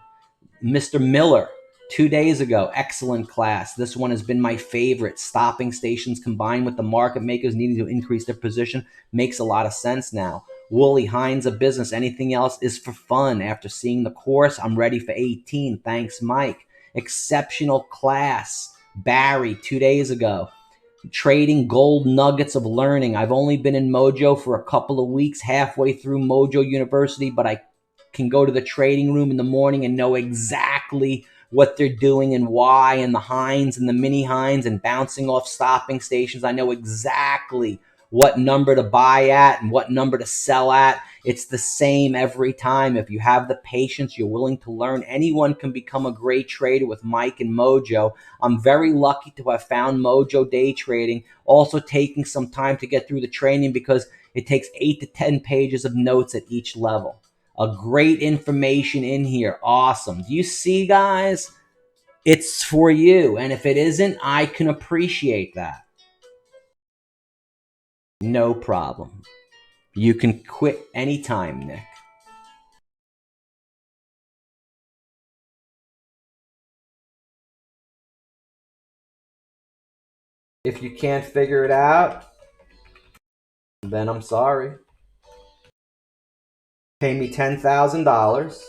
Mr. Miller, 2 days ago, excellent class. This one has been my favorite. Stopping stations combined with the market makers needing to increase their position makes a lot of sense now. Wooly, Hines, a business. Anything else is for fun. After seeing the course, I'm ready for 18. Thanks, Mike. Exceptional class. Barry, 2 days ago. Trading gold nuggets of learning. I've only been in MOJO for a couple of weeks, halfway through MOJO University, but I can go to the trading room in the morning and know exactly what they're doing and why, and the Hines and the mini Hines and bouncing off stopping stations. I know exactly what number to buy at and what number to sell at. It's the same every time. If you have the patience, you're willing to learn, anyone can become a great trader with Mike and MOJO. I'm very lucky to have found MOJO Day Trading, also taking some time to get through the training because it takes 8 to 10 pages of notes at each level. A great information in here. Awesome. Do you see, guys? It's for you. And if it isn't, I can appreciate that. No problem. You can quit anytime, Nick. If you can't figure it out, then I'm sorry. Pay me $10,000.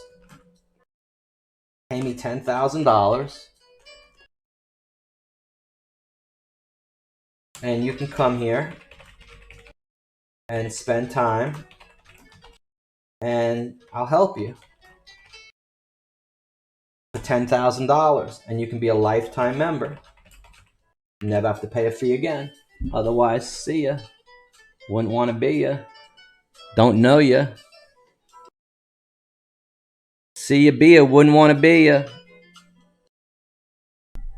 Pay me $10,000. And you can come here and spend time and I'll help you for $10,000 and you can be a lifetime member. Never have to pay a fee again. Otherwise, see ya. Wouldn't want to be ya. Don't know ya. See ya, be ya. Wouldn't want to be ya.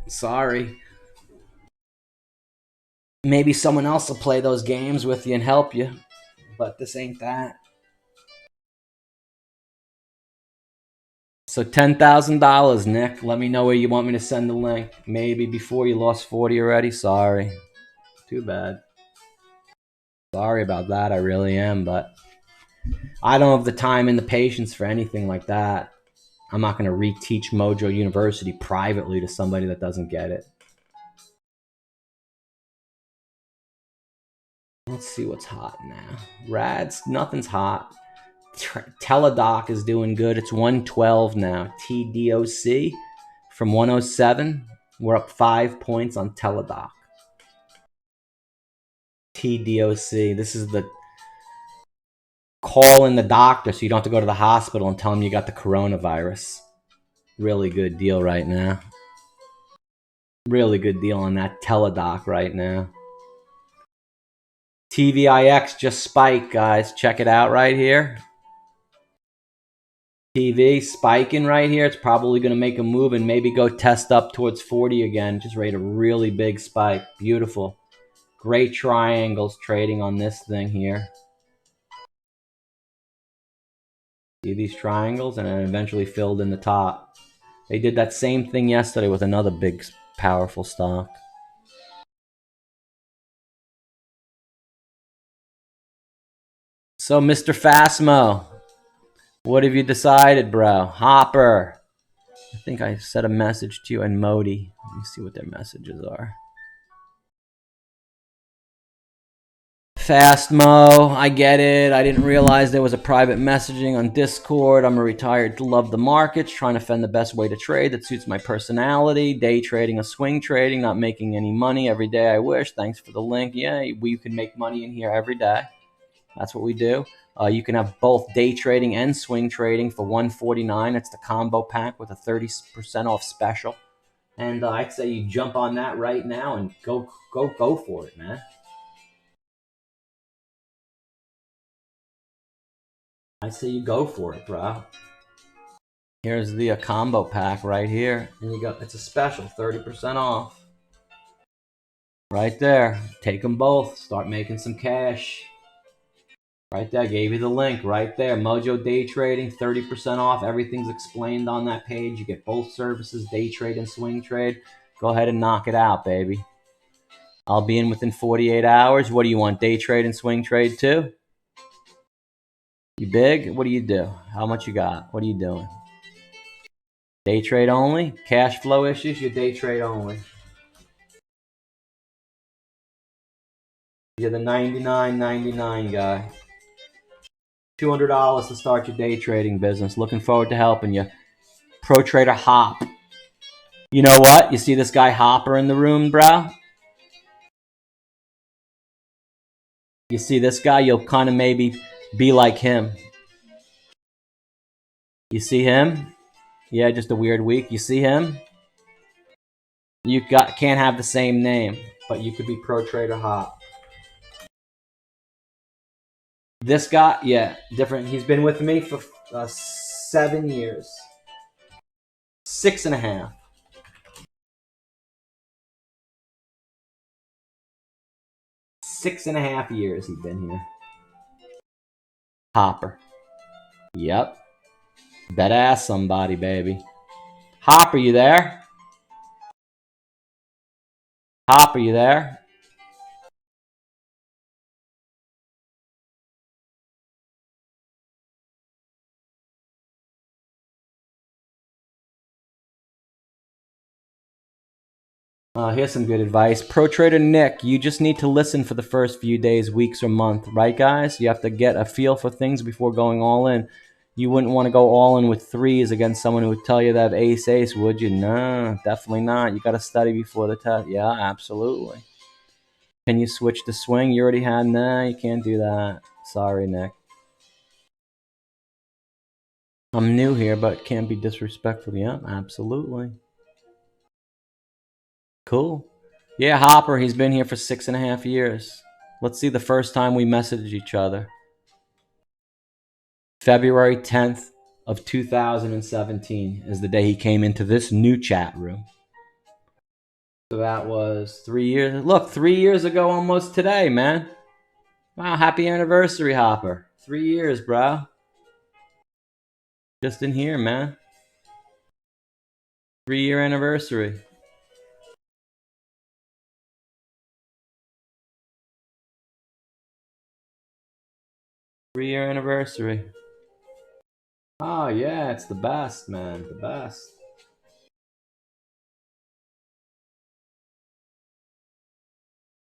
Sorry. Maybe someone else will play those games with you and help you. But this ain't that. So $10,000, Nick. Let me know where you want me to send the link. Maybe before you lost 40 already. Sorry. Too bad. Sorry about that. I really am, but I don't have the time and the patience for anything like that. I'm not going to reteach MOJO University privately to somebody that doesn't get it. Let's see what's hot now. Rads, nothing's hot. Teledoc is doing good. It's 112 now. TDOC from 107. We're up 5 points on Teledoc. TDOC. This is the call in the doctor so you don't have to go to the hospital and tell them you got the coronavirus. Really good deal right now. Really good deal on that Teledoc right now. TVIX just spiked, guys. Check it out right here. TV spiking right here. It's probably going to make a move and maybe go test up towards 40 again. Just rate a really big spike. Beautiful. Great triangles trading on this thing here. See these triangles? And then eventually filled in the top. They did that same thing yesterday with another big, powerful stock. So, Mr. Fastmo, what have you decided, bro? Hopper. I think I sent a message to you and Modi. Let me see what their messages are. Fastmo, I get it. I didn't realize there was a private messaging on Discord. I'm a retired love the markets, trying to find the best way to trade that suits my personality. Day trading or swing trading, not making any money every day I wish. Thanks for the link. Yeah, we can make money in here every day. That's what we do. You can have both day trading and swing trading for $149. It's the combo pack with a 30% off special. And I'd say you jump on that right now and go for it, man. I say you go for it, bro. Here's the combo pack right here. And you got, it's a special, 30% off. Right there. Take them both. Start making some cash. Right there, gave you the link right there. MOJO Day Trading, 30% off. Everything's explained on that page. You get both services, day trade and swing trade. Go ahead and knock it out, baby. I'll be in within 48 hours. What do you want, day trade and swing trade too? You big? What do you do? How much you got? What are you doing? Day trade only? Cash flow issues? You're day trade only. You're the $99.99 guy. $200 to start your day trading business. Looking forward to helping you. Pro Trader Hop. You know what? You see this guy Hopper in the room, bro? You see this guy, you'll kind of maybe be like him. You see him? Yeah, just a weird week. You see him? You can't have the same name, but you could be Pro Trader Hop. This guy, yeah, different. He's been with me for 7 years. 6.5. 6.5 years he's been here. Hopper. Yep. Better ask somebody, baby. Hopper, you there? Hopper, you there? Here's some good advice. Pro Trader Nick, you just need to listen for the first few days, weeks, or month. Right, guys? You have to get a feel for things before going all in. You wouldn't want to go all in with threes against someone who would tell you they have ace, would you? No, definitely not. You got to study before the test. Yeah, absolutely. Can you switch to swing? You already had? Nah, you can't do that. Sorry, Nick. I'm new here, but can't be disrespectful. Yeah, absolutely. Cool. Yeah, Hopper, he's been here for 6.5 years. Let's see the first time we messaged each other. February 10th of 2017 is the day he came into this new chat room. So that was 3 years. Look, 3 years ago almost today, man. Wow, happy anniversary, Hopper. 3 years, bro. Just in here, man. 3-year anniversary. Three-year anniversary. Oh, yeah, it's the best, man. The best.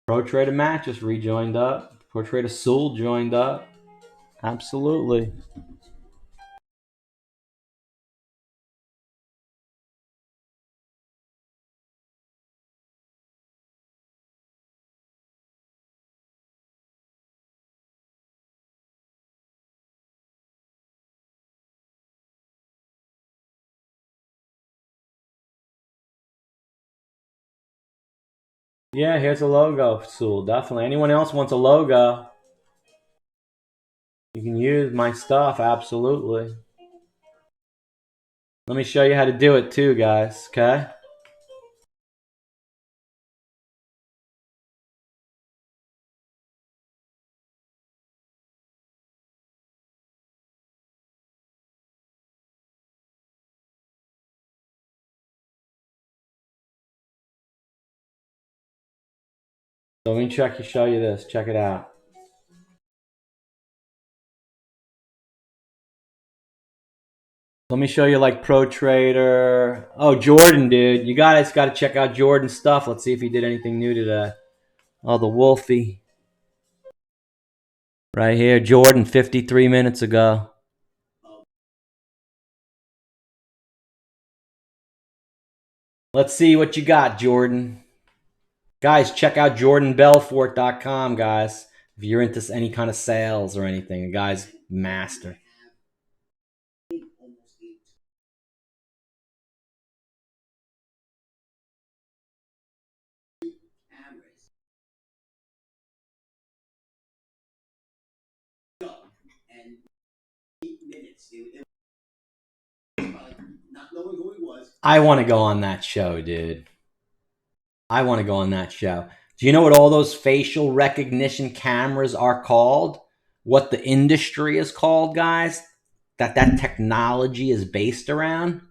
Pro Trader Matt just rejoined up. Pro Trader Sewell joined up. Absolutely. Yeah, here's a logo, Sewell. Definitely. Anyone else wants a logo, you can use my stuff. Absolutely. Let me show you how to do it too, guys. Okay? So let me show you this. Check it out. Let me show you like Pro Trader. Oh, Jordan, dude. You guys got to check out Jordan's stuff. Let's see if he did anything new today. Oh, the Wolfie. Right here. Jordan, 53 minutes ago. Let's see what you got, Jordan. Guys, check out jordanbelfort.com, guys. If you're into any kind of sales or anything, the guy's master. I want to go on that show, dude. I want to go on that show. Do you know what all those facial recognition cameras are called? What the industry is called, guys? That technology is based around?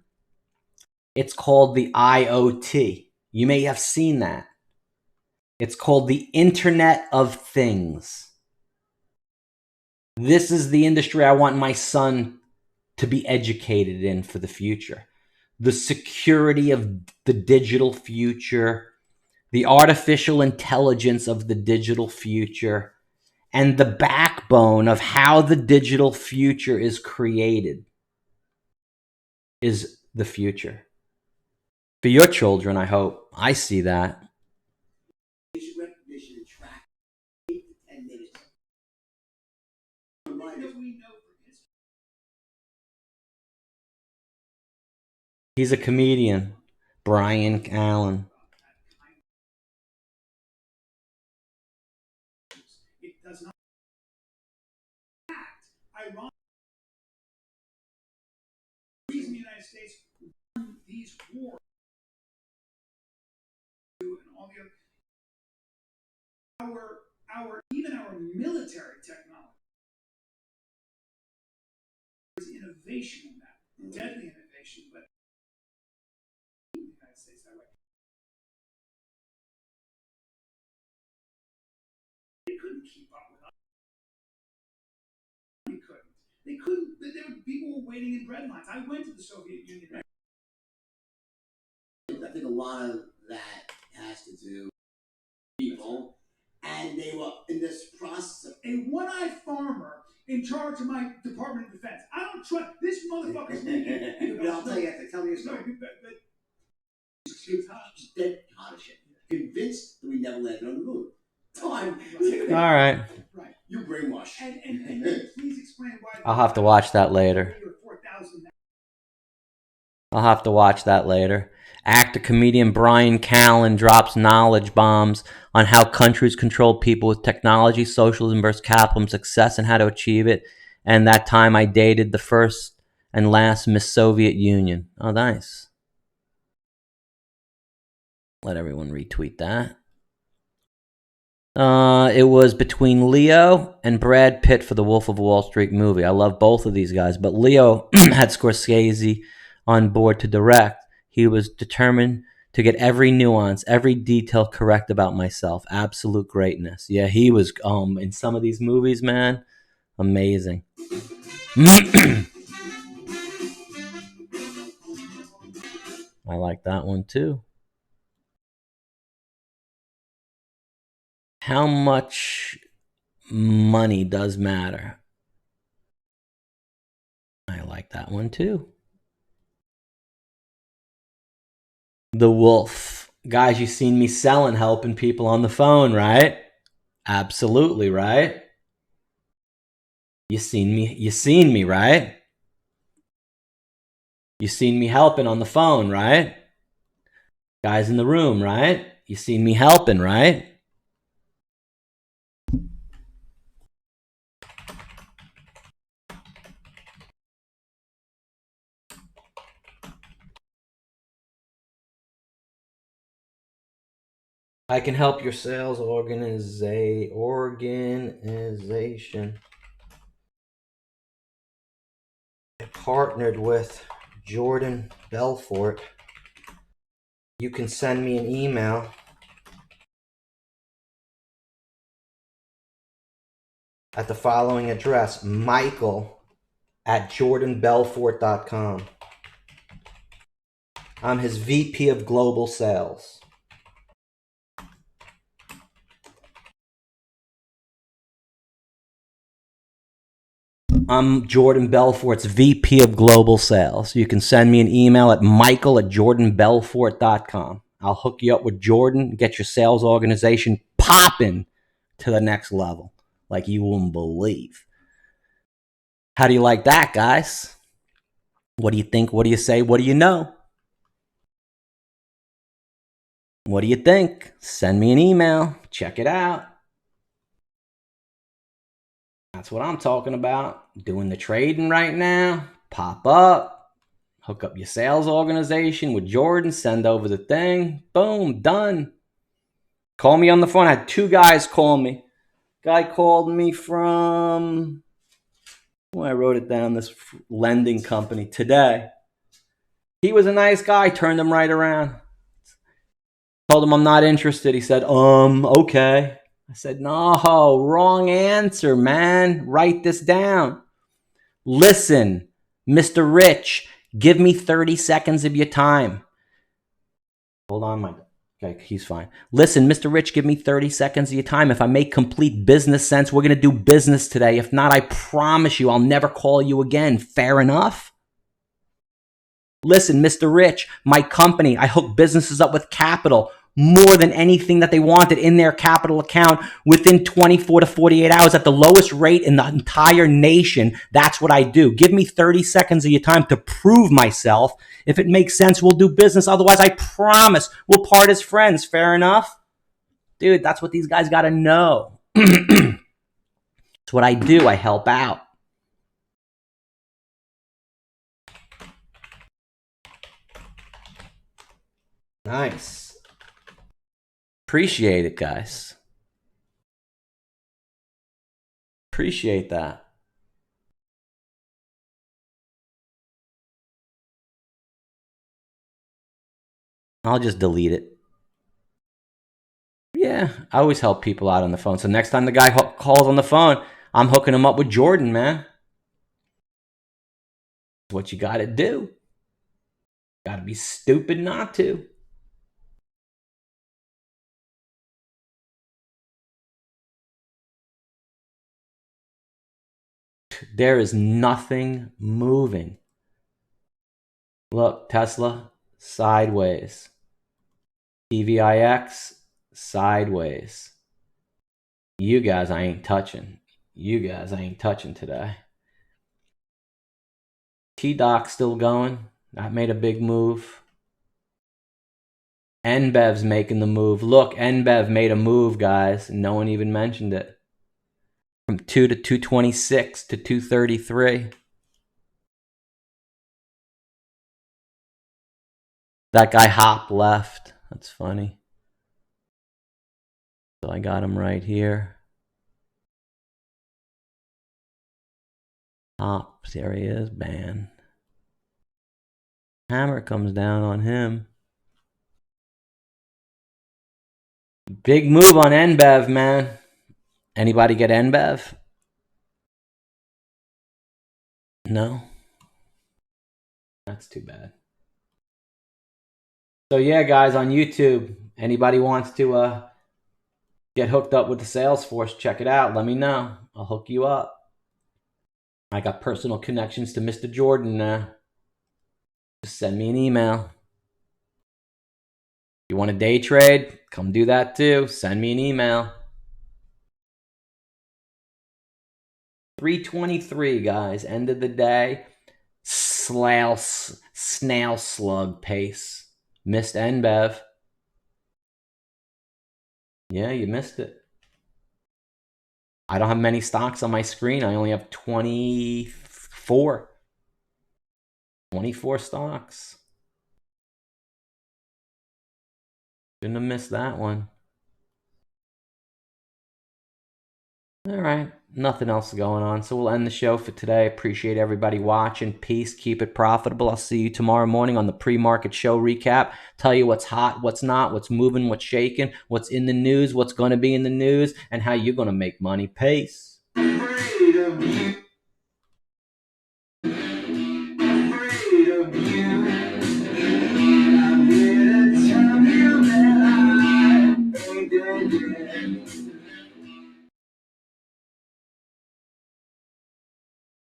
It's called the IoT. You may have seen that. It's called the Internet of Things. This is the industry I want my son to be educated in for the future. The security of the digital future, the artificial intelligence of the digital future, and the backbone of how the digital future is created is the future. For your children, I hope. I see that. He's a comedian, Brian Allen. It does not act. Ironically, the reason the United States won these wars and all the other, even our military technology is innovation in that, deadly innovation, but the United States that way. They couldn't keep up with us. They couldn't. People were waiting in bread lines. I went to the Soviet Union. I think a lot of that has to do with people, and they were in this process of a one-eyed farmer in charge of my Department of Defense. I don't trust this motherfucker's leaking. But I'll tell you, I have to tell you a story. She's dead hot as shit. Convinced that we never landed on the moon. Time. All right. Right. You brainwash. And please explain why. I'll have to watch that later. Actor comedian Brian Callen drops knowledge bombs on how countries control people with technology, socialism versus capitalism, success, and how to achieve it. And that time I dated the first and last Miss Soviet Union. Oh, nice. Let everyone retweet that. It was between Leo and Brad Pitt for the Wolf of Wall Street movie. I love both of these guys, but Leo had Scorsese on board to direct. He was determined to get every nuance, every detail correct about myself. Absolute greatness. Yeah, he was in some of these movies, man, amazing. I like that one too. How much money does matter? I like that one too. The Wolf. Guys, you seen me selling, helping people on the phone, right? Absolutely, right? You seen me, right? You seen me helping on the phone, right? Guys in the room, right? You seen me helping, right? I can help your sales organization. I partnered with Jordan Belfort. You can send me an email at the following address, michael@jordanbelfort.com. I'm his VP of Global Sales. I'm Jordan Belfort's VP of Global Sales. You can send me an email at michael@jordanbelfort.com. I'll hook you up with Jordan, get your sales organization popping to the next level like you wouldn't believe. How do you like that, guys? What do you think? What do you say? What do you know? What do you think? Send me an email. Check it out. That's what I'm talking about. Doing the trading right now. Pop up. Hook up your sales organization with Jordan. Send over the thing. Boom. Done. Call me on the phone. I had 2 guys call me. Guy called me from, I wrote it down, this lending company today. He was a nice guy. Turned him right around. Told him I'm not interested. He said, okay. I said, no, wrong answer, man. Write this down. Listen, Mr. Rich, give me 30 seconds of your time. Hold on, okay, he's fine. Listen, Mr. Rich, give me 30 seconds of your time. If I make complete business sense, we're going to do business today. If not, I promise you, I'll never call you again. Fair enough? Listen, Mr. Rich, my company, I hook businesses up with capital, more than anything that they wanted in their capital account within 24 to 48 hours at the lowest rate in the entire nation. That's what I do. Give me 30 seconds of your time to prove myself. If it makes sense, we'll do business. Otherwise, I promise we'll part as friends. Fair enough? Dude, that's what these guys got to know. It's what I do. I help out. Nice. Appreciate it, guys. Appreciate that. I'll just delete it. Yeah, I always help people out on the phone. So next time the guy calls on the phone, I'm hooking him up with Jordan, man. What you got to do. Got to be stupid not to. There is nothing moving. Look, Tesla, sideways. TVIX, sideways. You guys, I ain't touching. You guys, I ain't touching today. T-Doc still going. That made a big move. NBEV's making the move. Look, NBEV made a move, guys. No one even mentioned it. From 2 to 226 to 233. That guy Hop left. That's funny. So I got him right here. Hop, there he is, ban. Hammer comes down on him. Big move on NBEV, man. Anybody get NBEV? No? That's too bad. So yeah, guys, on YouTube, anybody wants to get hooked up with the Salesforce, check it out. Let me know. I'll hook you up. I got personal connections to Mr. Jordan now. Just send me an email. You want to day trade? Come do that too. Send me an email. 323, guys. End of the day. Snail slug pace. Missed NBEV. Yeah, you missed it. I don't have many stocks on my screen. I only have 24. 24 stocks. Shouldn't have missed that one. All right. Nothing else going on. So we'll end the show for today. Appreciate everybody watching. Peace. Keep it profitable. I'll see you tomorrow morning on the pre-market show recap. Tell you what's hot, what's not, what's moving, what's shaking, what's in the news, what's going to be in the news, and how you're going to make money. Peace. Freedom.